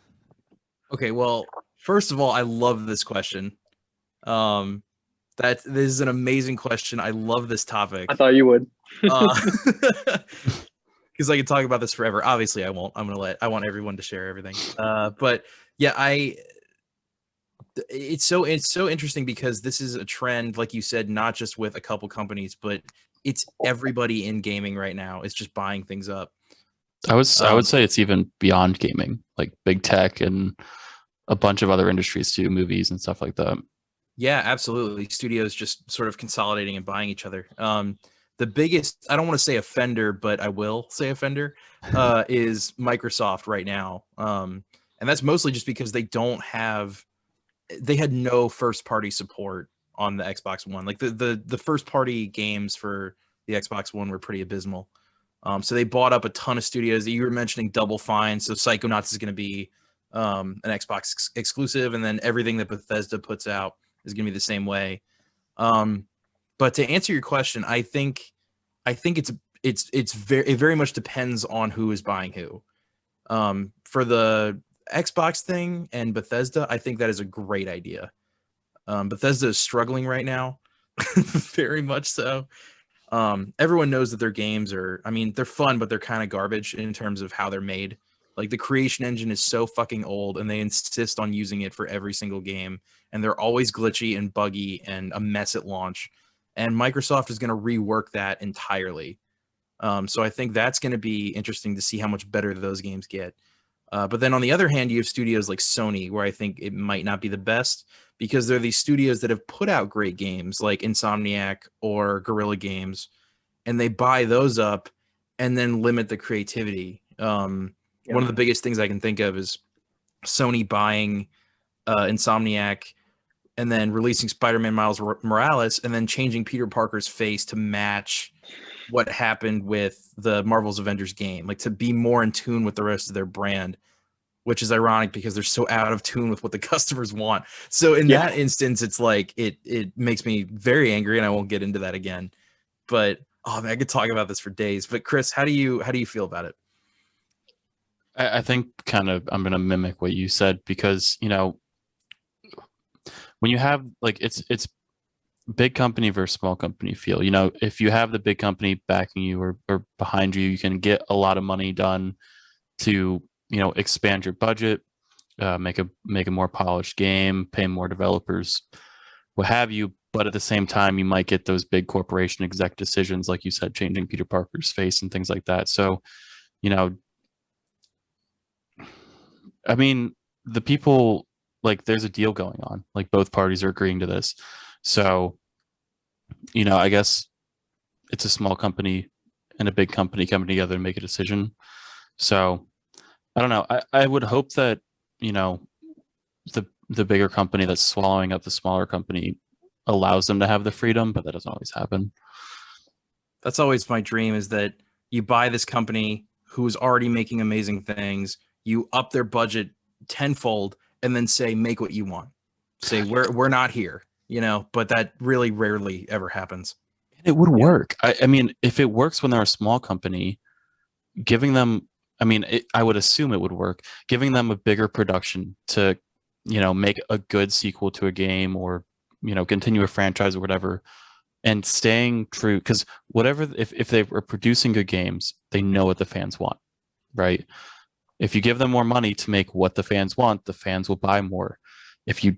A: Okay, well, first of all, I love this question. This is an amazing question. I love this topic.
C: I thought you would.
A: Because I could talk about this forever. Obviously, I won't. I want everyone to share everything. But yeah, it's so interesting because this is a trend, like you said, not just with a couple companies, but it's everybody in gaming right now is just buying things up.
B: I would say it's even beyond gaming, like big tech and a bunch of other industries too, movies and stuff like that.
A: Yeah, absolutely. Studios just sort of consolidating and buying each other. The biggest, I don't want to say offender, but I will say offender, is Microsoft right now. And that's mostly just because they had no first party support on the Xbox One. Like the first party games for the Xbox One were pretty abysmal. So they bought up a ton of studios. You were mentioning Double Fine, so Psychonauts is going to be an Xbox exclusive, and then everything that Bethesda puts out is going to be the same way. But to answer your question, I think it very much depends on who is buying who. For the Xbox thing and Bethesda, I think that is a great idea. Bethesda is struggling right now, very much so. Everyone knows that their games are, I mean, they're fun, but they're kind of garbage in terms of how they're made. Like the creation engine is so fucking old, and they insist on using it for every single game, and they're always glitchy and buggy and a mess at launch. And Microsoft is going to rework that entirely. So I think that's going to be interesting to see how much better those games get. But then on the other hand, you have studios like Sony, where I think it might not be the best, because they're these studios that have put out great games like Insomniac or Guerrilla Games, and they buy those up and then limit the creativity. One of the biggest things I can think of is Sony buying Insomniac and then releasing Spider-Man Miles Morales and then changing Peter Parker's face to match what happened with the Marvel's Avengers game, like to be more in tune with the rest of their brand, which is ironic because they're so out of tune with what the customers want. So in that instance, it's like it makes me very angry, and I won't get into that again. But oh man, I could talk about this for days. But Chris, how do you feel about it?
B: I think kind of I'm going to mimic what you said, because, you know, when you have like it's big company versus small company feel. You know, if you have the big company backing you or behind you, you can get a lot of money done to, you know, expand your budget, make a more polished game, pay more developers, what have you. But at the same time, you might get those big corporation exec decisions, like you said, changing Peter Parker's face and things like that. So, you know, I mean, the people, like, there's a deal going on. Like, both parties are agreeing to this. So, you know, I guess it's a small company and a big company coming together and make a decision. So, I don't know. I would hope that, you know, the bigger company that's swallowing up the smaller company allows them to have the freedom, but that doesn't always happen.
A: That's always my dream, is that you buy this company who's already making amazing things, you up their budget tenfold, and then say, make what you want. Say, we're not here, you know, but that really rarely ever happens.
B: It would work. I mean, if it works when they're a small company, giving them, I mean, I would assume it would work, giving them a bigger production to, you know, make a good sequel to a game, or, you know, continue a franchise or whatever, and staying true, because whatever, if they were producing good games, they know what the fans want, right? If you give them more money to make what the fans want, the fans will buy more. If you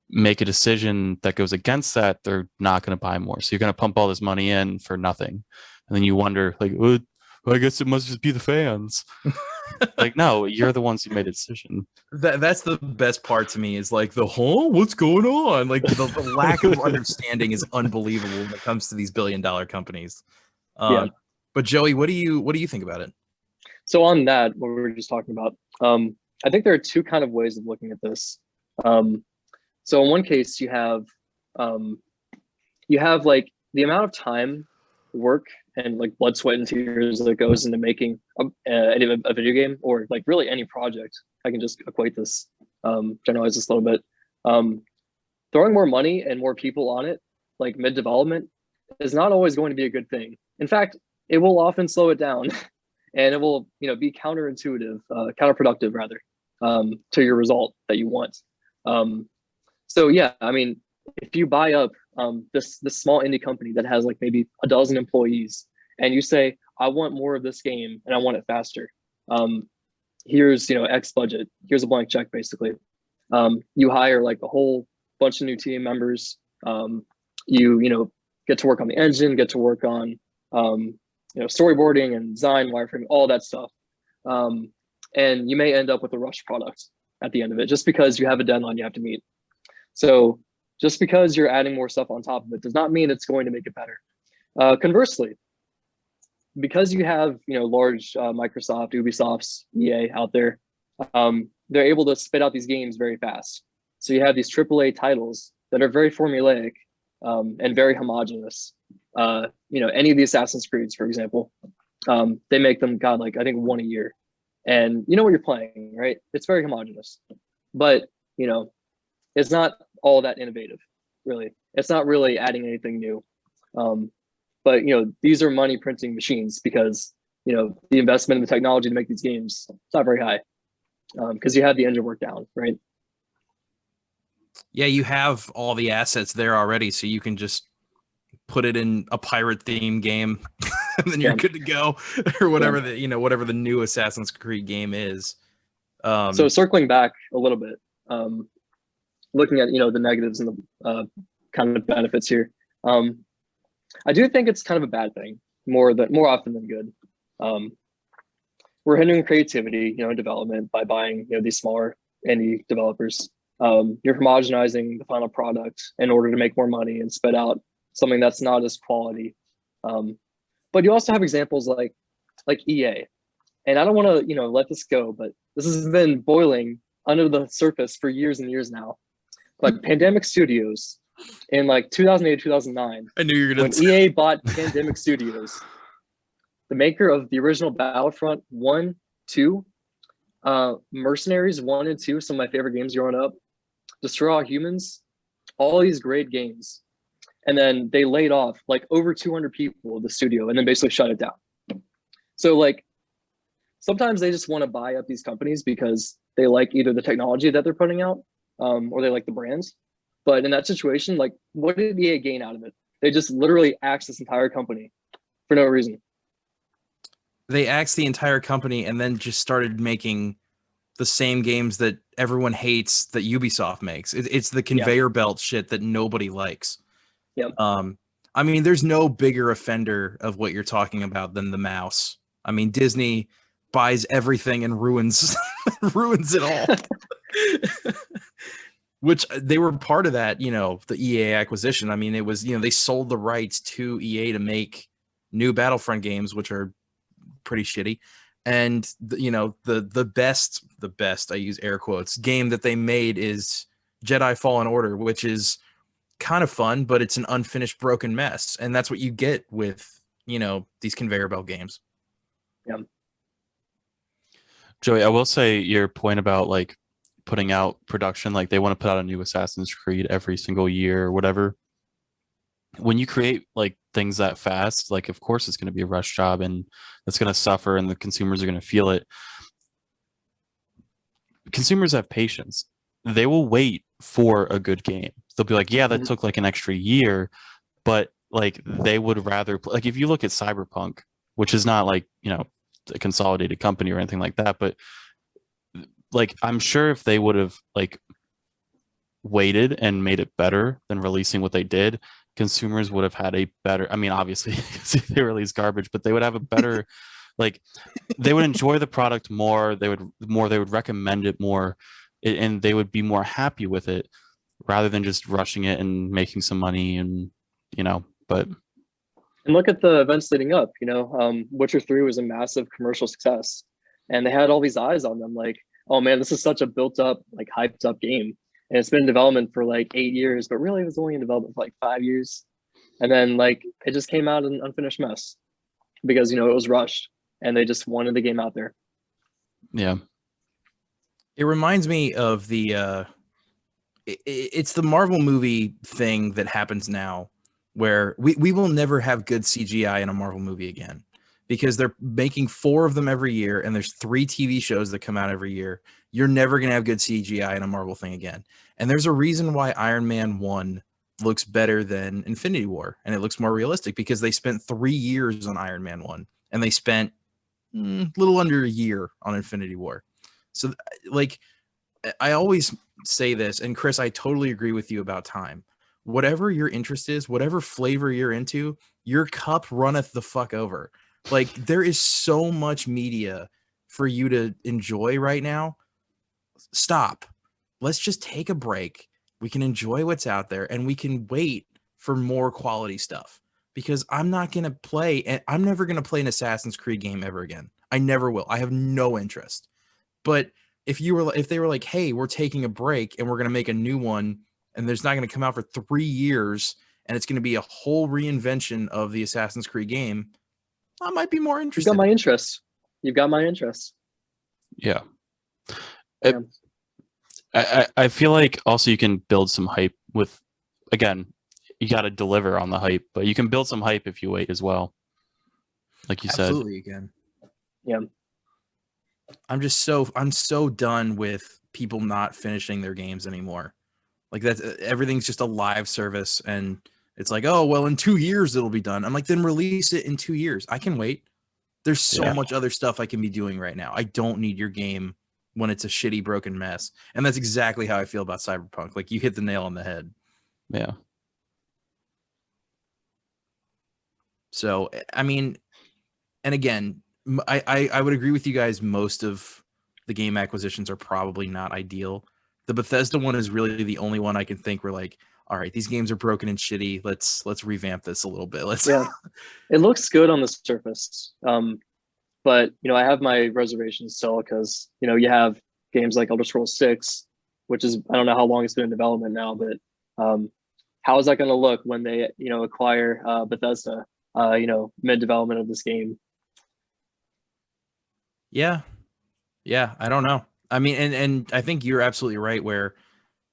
B: make a decision that goes against that, they're not going to buy more. So you're going to pump all this money in for nothing. And then you wonder, like, well, I guess it must just be the fans. Like, no, you're the ones who made a decision.
A: That's the best part to me, is like what's going on? Like the lack of understanding is unbelievable when it comes to these billion-dollar companies. But Joey, what do you think about it?
C: So on that, what we were just talking about, I think there are two kind of ways of looking at this. So in one case, you have like the amount of time, work, and like blood, sweat, and tears that goes into making a video game, or like really any project. I can just equate this, generalize this a little bit. Throwing more money and more people on it, like mid-development, is not always going to be a good thing. In fact, it will often slow it down, and it will, you know, be counterproductive rather, to your result that you want. So yeah, I mean, if you buy up this small indie company that has like maybe a dozen employees, and you say, I want more of this game and I want it faster. Here's, you know, X budget. Here's a blank check, basically. You hire like a whole bunch of new team members. You know, get to work on the engine, get to work on storyboarding and design, wireframing, all that stuff. And you may end up with a rushed product at the end of it, just because you have a deadline you have to meet. So just because you're adding more stuff on top of it does not mean it's going to make it better. Conversely, because you have large Microsoft, Ubisofts, EA out there, they're able to spit out these games very fast. So you have these AAA titles that are very formulaic and very homogenous. Any of the Assassin's Creeds, for example, they make them, I think one a year. And you know what you're playing, right? It's very homogenous. But, it's not all that innovative, really. It's not really adding anything new. But, these are money printing machines because, the investment in the technology to make these games, it's not very high because you have the engine work down, right?
A: Yeah, you have all the assets there already, so you can just put it in a pirate themed game and then you're good to go, or whatever whatever the new Assassin's Creed game is.
C: So circling back a little bit, looking at the negatives and the kind of benefits here, I do think it's kind of a bad thing more often than good. We're hindering creativity, in development by buying these smaller indie developers. You're homogenizing the final product in order to make more money and spit out something that's not as quality. But you also have examples like EA, and I don't want to let this go, but this has been boiling under the surface for years and years now. Like Pandemic Studios in 2008, 2009.
A: I knew you were going
C: to. When EA bought Pandemic Studios, the maker of the original Battlefront 1, 2, Mercenaries 1 and 2, some of my favorite games growing up, Destroy All Humans, all these great games. And then they laid off over 200 people at the studio and then basically shut it down. So sometimes they just want to buy up these companies because they like either the technology that they're putting out or they like the brands. But in that situation, what did EA gain out of it? They just literally axed this entire company for no reason.
A: They axed the entire company and then just started making the same games that everyone hates that Ubisoft makes. It's the conveyor belt shit that nobody likes.
C: Yep.
A: I mean, there's no bigger offender of what you're talking about than the mouse. I mean, Disney buys everything and ruins it all. Which they were part of that, the EA acquisition. I mean, it was, they sold the rights to EA to make new Battlefront games, which are pretty shitty. And the best, I use air quotes, game that they made is Jedi Fallen Order, which is kind of fun, but it's an unfinished broken mess. And that's what you get with, these conveyor belt games.
C: Yeah.
B: Joey, I will say your point about putting out production, they want to put out a new Assassin's Creed every single year or whatever. When you create things that fast, of course it's going to be a rush job and it's going to suffer and the consumers are going to feel it. Consumers have patience. They will wait for a good game. They'll be like, yeah, that took an extra year, but they would rather if you look at Cyberpunk, which is not a consolidated company or anything like that, but I'm sure if they would have waited and made it better than releasing what they did, consumers would have had a better, I mean, obviously they release garbage, but they would have a better they would enjoy the product more, they would recommend it more, and they would be more happy with it rather than just rushing it and making some money and but
C: and look at the events leading up. Witcher 3 was a massive commercial success and they had all these eyes on them oh man, this is such a built up hyped up game, and it's been in development for 8 years, but really it was only in development for 5 years, and then it just came out an unfinished mess because it was rushed and they just wanted the game out there.
B: Yeah,
A: it reminds me of the it's the Marvel movie thing that happens now where we will never have good CGI in a Marvel movie again, because they're making 4 of them every year and there's 3 TV shows that come out every year. You're never going to have good CGI in a Marvel thing again. And there's a reason why Iron Man 1 looks better than Infinity War and it looks more realistic, because they spent 3 years on Iron Man 1 and they spent a little under a year on Infinity War. So I always say this, and Chris, I totally agree with you about time. whatever your interest is, whatever flavor you're into, your cup runneth the fuck over. Like, there is so much media for you to enjoy right now. Stop. Let's just take a break. We can enjoy what's out there, and we can wait for more quality stuff. Because I'm not going to play, and I'm never going to play an Assassin's Creed game ever again. I never will. I have no interest. But if they were like, hey, we're taking a break and we're going to make a new one, and there's not going to come out for 3 years, and it's going to be a whole reinvention of the Assassin's Creed game, I might be more interested.
C: You've got my interest. You've got my interest.
B: Yeah. I feel like also you can build some hype with, again, you got to deliver on the hype, but you can build some hype if you wait as well. Like you said.
A: Absolutely, again.
C: Yeah.
A: I'm so done with people not finishing their games anymore. Like, that's everything's just a live service, and it's like, oh, well, in 2 years it'll be done. I'm like, then release it in 2 years. I can wait. There's so much other stuff I can be doing right now. I don't need your game when it's a shitty, broken mess. And that's exactly how I feel about Cyberpunk. Like, you hit the nail on the head.
B: Yeah.
A: So, I mean, and again, I would agree with you guys. Most of the game acquisitions are probably not ideal. The Bethesda one is really the only one I can think where, like, all right, these games are broken and shitty. Let's revamp this a little bit.
C: It looks good on the surface. But, I have my reservations still because, you have games like Elder Scrolls 6, which is, I don't know how long it's been in development now, but how is that going to look when they, acquire Bethesda, mid-development of this game?
A: Yeah, I don't know. I mean, and I think you're absolutely right where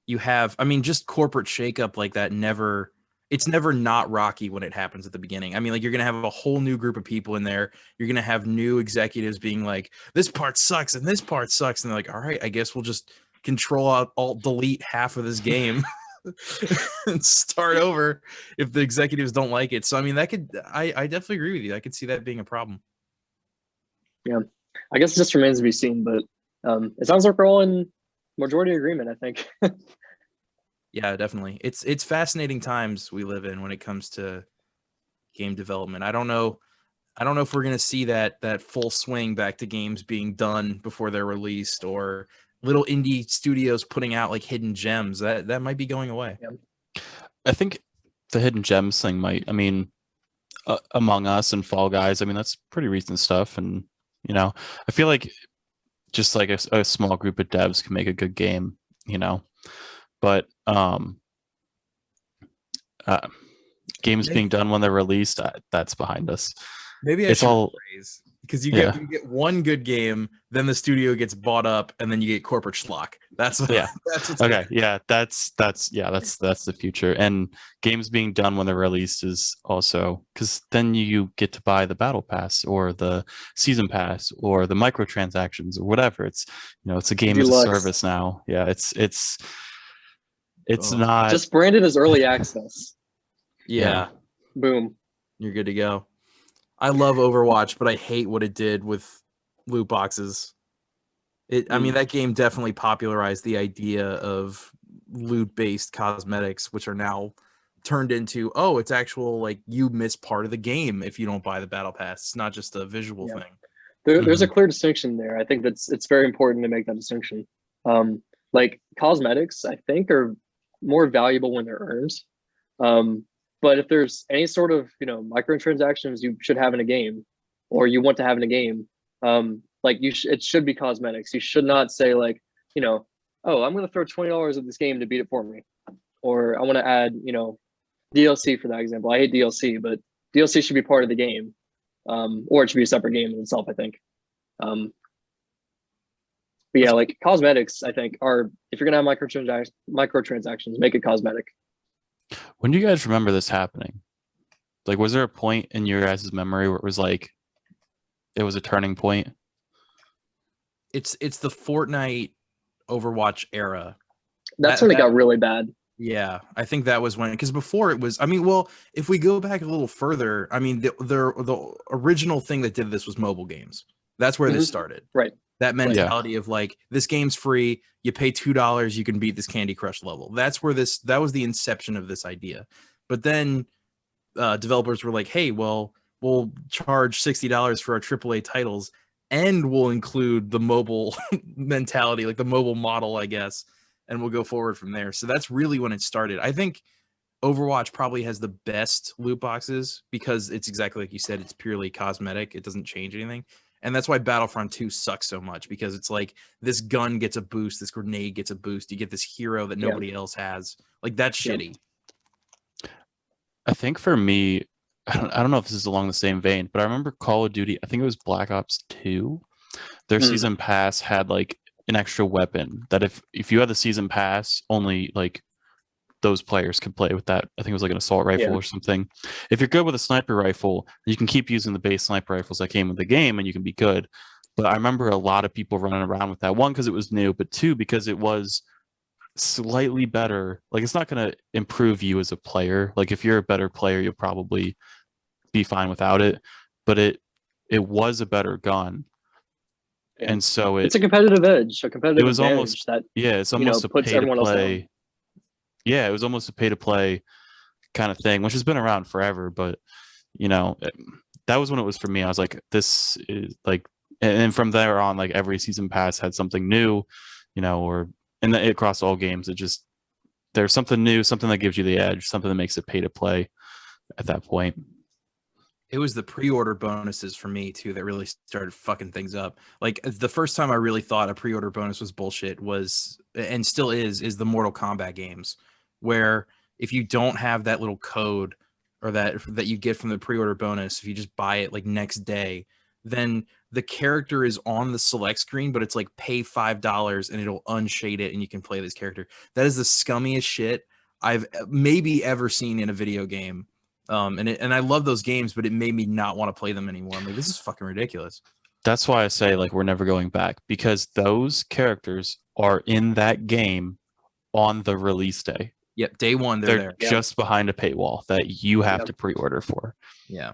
A: you have, I mean, just corporate shakeup like that it's never not rocky when it happens at the beginning. I mean, like, you're going to have a whole new group of people in there. You're going to have new executives being like, this part sucks and this part sucks. And they're like, all right, I guess we'll just alt delete half of this game and start over if the executives don't like it. So, I mean, I definitely agree with you. I could see that being a problem.
C: Yeah, I guess it just remains to be seen, but it sounds like we're all in majority agreement, I think.
A: Yeah, definitely. It's fascinating times we live in when it comes to game development. I don't know if we're going to see that full swing back to games being done before they're released, or little indie studios putting out like hidden gems. That might be going away.
C: Yeah.
B: I think the hidden gems thing might, I mean, Among Us and Fall Guys, I mean, that's pretty recent stuff. And, I feel like just like a small group of devs can make a good game, but games being done when they're released, that's behind us.
A: Maybe it's all phrase, because you get one good game, then the studio gets bought up, and then you get corporate schlock. That's okay.
B: That's the future. And games being done when they're released is also, because then you get to buy the battle pass or the season pass or the microtransactions or whatever. It's it's a game as a service now. Yeah, it's not
C: just branded as early access.
A: Yeah.
C: Boom.
A: You're good to go. I love Overwatch, but I hate what it did with loot boxes. I mean, that game definitely popularized the idea of loot-based cosmetics, which are now turned into, it's actual, like, you miss part of the game if you don't buy the battle pass. It's not just a visual thing.
C: There's a clear distinction there. I think it's very important to make that distinction. Like, cosmetics, I think, are more valuable when they're earned. But if there's any sort of, microtransactions you should have in a game, or you want to have in a game, it should be cosmetics. You should not say like, I'm going to throw $20 at this game to beat it for me, or I want to add, DLC for that example. I hate DLC, but DLC should be part of the game, or it should be a separate game in itself, I think. But yeah, like cosmetics, I think if you're gonna have microtransactions, make it cosmetic.
B: When do you guys remember this happening? Like, was there a point in your guys' memory where it was like, it was a turning point?
A: It's the Fortnite Overwatch era.
C: That's when it got really bad.
A: Yeah, I think that was when, because before it was, I mean, well, if we go back a little further, I mean, the original thing that did this was mobile games. That's where this started.
C: Right.
A: That mentality of like, this game's free, you pay $2, you can beat this Candy Crush level. That was the inception of this idea. But then developers were like, hey, well, we'll charge $60 for our AAA titles, and we'll include the mobile mentality, like the mobile model, I guess, and we'll go forward from there. So that's really when it started. I think Overwatch probably has the best loot boxes because it's exactly like you said, it's purely cosmetic. It doesn't change anything. And that's why Battlefront 2 sucks so much, because it's like this gun gets a boost, this grenade gets a boost, you get this hero that nobody else has. Like, that's shitty.
B: I think for me, I don't know if this is along the same vein, but I remember Call of Duty, I think it was Black Ops 2. Their season pass had like an extra weapon that if you had the season pass, only like those players could play with that. I think it was like an assault rifle or something. If you're good with a sniper rifle, you can keep using the base sniper rifles that came with the game and you can be good. But I remember a lot of people running around with that. One, because it was new, but two, because it was slightly better. Like, it's not going to improve you as a player. Like, if you're a better player, you'll probably be fine without it. But it was a better gun. And so it's
C: a competitive edge, a competitive
B: it was
C: advantage
B: almost,
C: that
B: it's almost a
C: puts
B: pay to
C: everyone else
B: play.
C: down.
B: Yeah, it was almost a pay to play kind of thing, which has been around forever. But that was when it was for me. I was like, this is like, and from there on, like every season pass had something new, or across all games, there's something new, something that gives you the edge, something that makes it pay to play at that point.
A: It was the pre-order bonuses for me too that really started fucking things up. Like, the first time I really thought a pre-order bonus was bullshit was, and still is the Mortal Kombat games, where if you don't have that little code or that you get from the pre-order bonus, if you just buy it like next day, then the character is on the select screen, but it's like pay $5 and it'll unshade it and you can play this character. That is the scummiest shit I've maybe ever seen in a video game. And I love those games, but it made me not want to play them anymore. I'm like, this is fucking ridiculous.
B: That's why I say, like, we're never going back, because those characters are in that game on the release day.
A: Yep, day one, they're there.
B: Just behind a paywall that you have to pre-order for.
A: Yeah.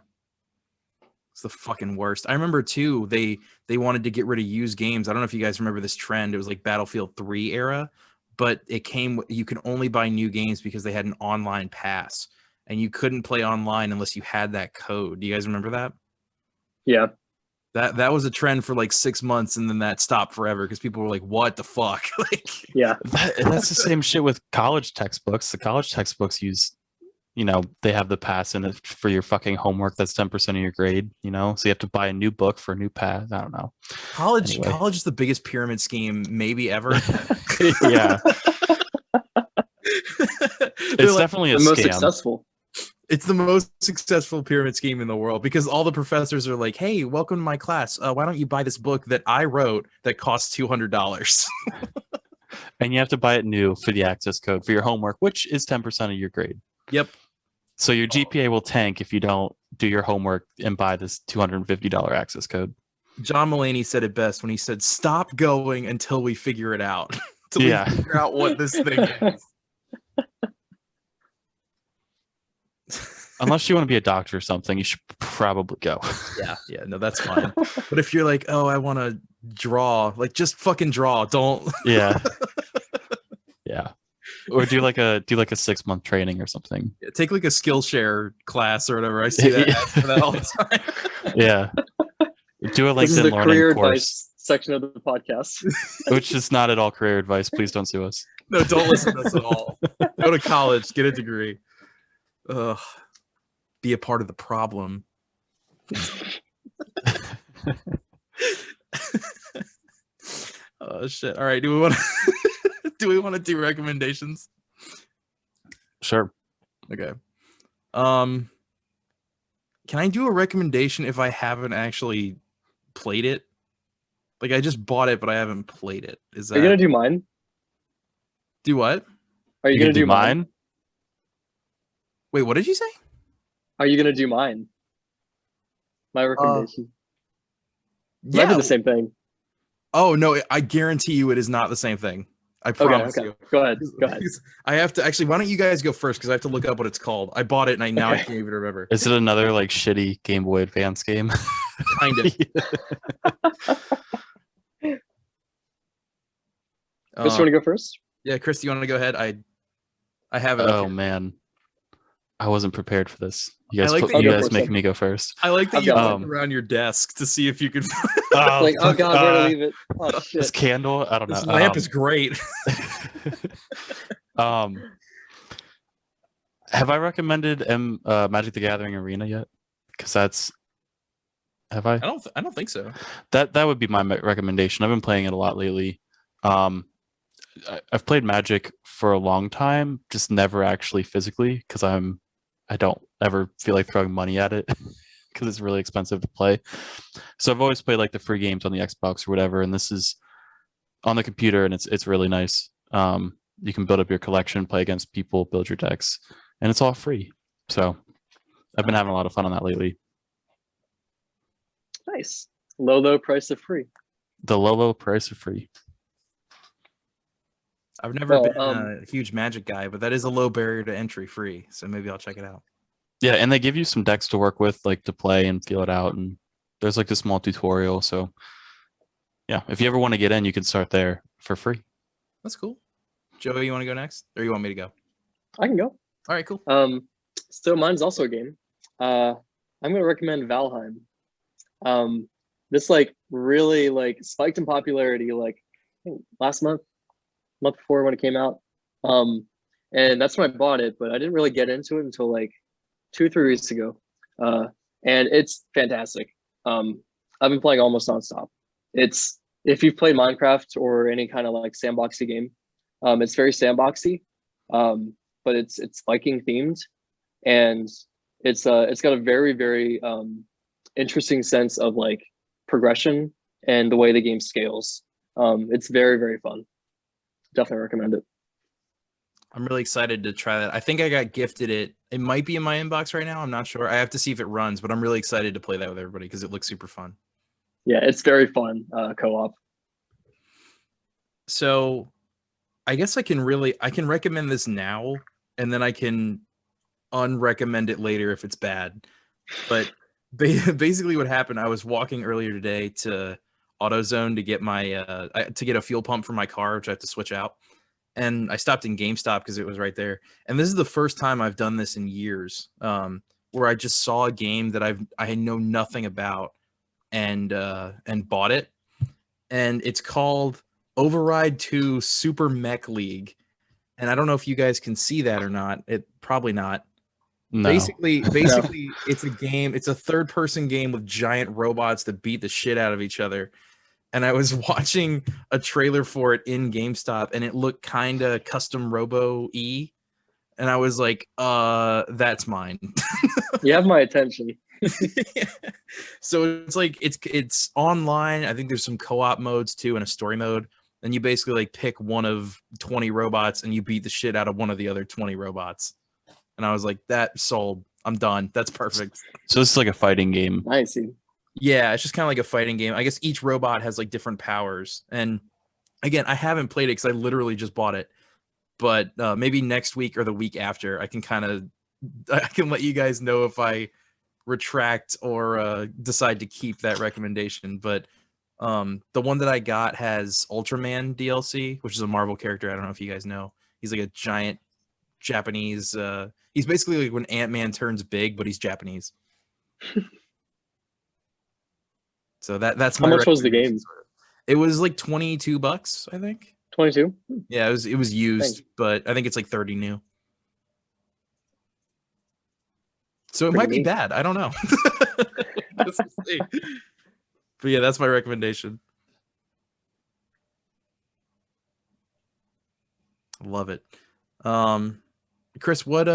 A: It's the fucking worst. I remember too, they wanted to get rid of used games. I don't know if you guys remember this trend. It was like Battlefield 3 era, but you can only buy new games because they had an online pass. And you couldn't play online unless you had that code. Do you guys remember that?
C: Yeah.
A: That was a trend for like 6 months, and then that stopped forever because people were like, what the fuck? Like,
C: yeah.
B: That's the same shit with college textbooks. The college textbooks use, they have the pass in it for your fucking homework. That's 10% of your grade, so you have to buy a new book for a new pass. I don't know.
A: College is the biggest pyramid scheme maybe ever.
B: Yeah. It's definitely a
C: the most
B: scam.
C: Successful.
A: It's the most successful pyramid scheme in the world because all the professors are like, hey, welcome to my class. Why don't you buy this book that I wrote that costs $200?
B: And you have to buy it new for the access code for your homework, which is 10% of your grade.
A: Yep.
B: So your GPA will tank if you don't do your homework and buy this $250 access code.
A: John Mulaney said it best when he said, stop going until we figure it out. Until we figure out what this thing is.
B: Unless you want to be a doctor or something, you should probably go.
A: Yeah, no, that's fine. But if you're like, oh, I want to draw, like, just fucking draw. Don't.
B: Yeah. Yeah. Or do like a 6-month training or something.
A: Yeah, take like a Skillshare class or whatever. I see that all the time.
B: Yeah. Do a LinkedIn
C: this is the
B: learning
C: career
B: course
C: advice section of the podcast.
B: Which is not at all career advice. Please don't sue us.
A: No, don't listen to us at all. Go to college, get a degree. Ugh. Be a part of the problem. Oh shit! All right, do we want to do recommendations?
B: Sure.
A: Okay. Can I do a recommendation if I haven't actually played it? Like, I just bought it, but I haven't played it. Is that?
C: Are you gonna do mine?
A: Do what?
C: Are you gonna do mine?
A: Wait, what did you say?
C: Are you gonna do mine? My recommendation.
A: Yeah,
C: might be the same thing.
A: Oh no, I guarantee you it is not the same thing. I promise you.
C: Go ahead.
A: I have to actually. Why don't you guys go first? Because I have to look up what it's called. I bought it and I can't even remember.
B: Is it another like shitty Game Boy Advance game?
A: Kind of.
C: Chris, you want to go first?
A: Yeah, Chris, do you want to go ahead? I have it.
B: Oh man, I wasn't prepared for this. You guys,
A: I like
B: put,
A: that
B: you
C: you-
B: guys making me go first.
A: I like that
C: I've
A: you
C: got
A: looked around your desk to see if you could.
B: Oh,
C: Like, oh
B: fuck,
C: god, where to leave it? Oh
B: This
C: shit.
B: candle, I don't know.
A: This lamp is great.
B: Have I recommended Magic the Gathering Arena yet? Because that's have I?
A: I don't think so.
B: That would be my recommendation. I've been playing it a lot lately. I've played Magic for a long time, just never actually physically, because I don't ever feel like throwing money at it because it's really expensive to play. So I've always played like the free games on the Xbox or whatever, and this is on the computer, and it's really nice. You can build up your collection, play against people, build your decks, and it's all free. So I've been having a lot of fun on that lately.
C: Nice. Low price of free.
B: The low price of free.
A: I've never
C: Well,
A: been a huge Magic guy, but that is a low barrier to entry, free. So maybe I'll check it out.
B: Yeah, and they give you some decks to work with, like to play and feel it out. And there's like a small tutorial. So yeah, if you ever want to get in, you can start there for free.
A: That's cool. Joey, you want to go next, or you want me to go?
C: I can go.
A: All right, cool.
C: So mine's also a game. I'm gonna recommend Valheim. This like really like spiked in popularity like I think last month before when it came out. And that's when I bought it, but I didn't really get into it until like 2-3 weeks ago. And it's fantastic. I've been playing almost nonstop. It's if you've played Minecraft or any kind of like sandboxy game, it's very sandboxy, but it's Viking themed, and it's got a very interesting sense of like progression and the way the game scales. It's very fun. Definitely recommend it.
A: I'm really excited to try that. I think I got gifted it. It might be in my inbox right now. I'm not sure. I have to see if it runs, but I'm really excited to play that with everybody because it looks super fun.
C: Yeah, it's very fun co-op.
A: So I guess I can recommend this now, and then I can unrecommend it later if it's bad. But basically what happened, I was walking earlier today to AutoZone to get my to get a fuel pump for my car, which I have to switch out. And I stopped in GameStop because it was right there. And this is the first time I've done this in years, where I just saw a game that I know nothing about and bought it. And it's called Override 2 Super Mech League. And I don't know if you guys can see that or not. It probably not.
B: No.
A: Basically, it's a game. It's a third-person game with giant robots that beat the shit out of each other. And I was watching a trailer for it in GameStop, and it looked kind of custom Robo-y. And I was like, that's mine.
C: You have my attention.
A: So it's like it's online. I think there's some co-op modes too and a story mode. And you basically like pick one of 20 robots and you beat the shit out of one of the other 20 robots. And I was like, that sold. I'm done. That's perfect.
B: So this is like a fighting game.
C: I see.
A: Yeah, it's just kind of like a fighting game. I guess each robot has like different powers. And again, I haven't played it because I literally just bought it. But maybe next week or the week after, I can let you guys know if I retract or decide to keep that recommendation. But the one that I got has Ultraman DLC, which is a Marvel character. I don't know if you guys know. He's like a giant Japanese. He's basically like when Ant-Man turns big, but he's Japanese. So that's my.
C: How much was the game?
A: It was like $22, I think.
C: 22.
A: Yeah, it was used,
C: Thanks.
A: but I think it's like 30 new. So it
C: Pretty
A: might be
C: neat.
A: bad. I don't know. Let's see. But yeah, that's my recommendation. Love it. Chris, what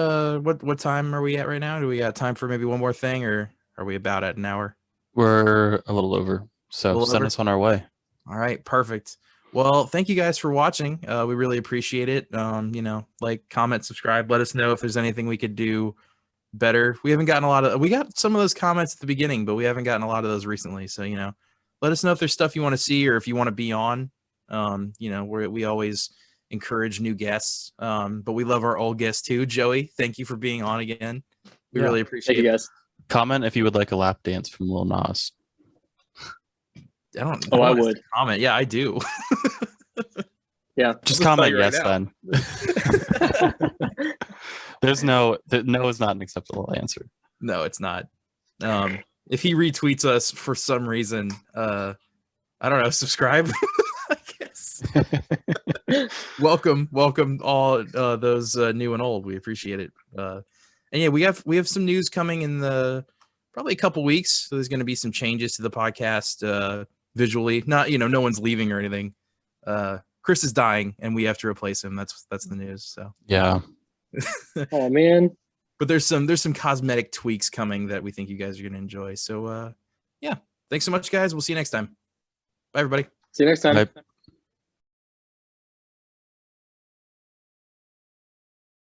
A: time are we at right now? Do we got time for maybe one more thing, or are we about at an hour?
B: We're a little over. So
A: Little
B: send
A: over?
B: us on our way.
A: All right, perfect. Well, thank you guys for watching. We really appreciate it. Like, comment, subscribe. Let us know if there's anything we could do better. We got some of those comments at the beginning, but we haven't gotten a lot of those recently. So, let us know if there's stuff you want to see or if you want to be on. We always encourage new guests. But we love our old guests too. Joey, thank you for being on again. We really appreciate
C: Thank you
A: it.
C: guys.
B: Comment if you would like a lap dance from LIL NAS.
A: I don't
C: I
A: want us
C: would.
A: to comment. Yeah, I do.
C: Yeah.
B: Just
A: I'll tell
B: comment
A: you right
B: yes
A: now.
B: then. There's no is not an acceptable answer.
A: No, it's not. If he retweets us for some reason, I don't know, subscribe. I guess. welcome all those new and old. We appreciate it. And yeah, we have some news coming in the probably a couple weeks. So there's going to be some changes to the podcast visually. Not, no one's leaving or anything. Chris is dying, and we have to replace him. That's the news. So
B: Yeah.
C: Oh man.
A: But there's some cosmetic tweaks coming that we think you guys are going to enjoy. So yeah, thanks so much, guys. We'll see you next time. Bye, everybody.
C: See you next time.
B: Bye.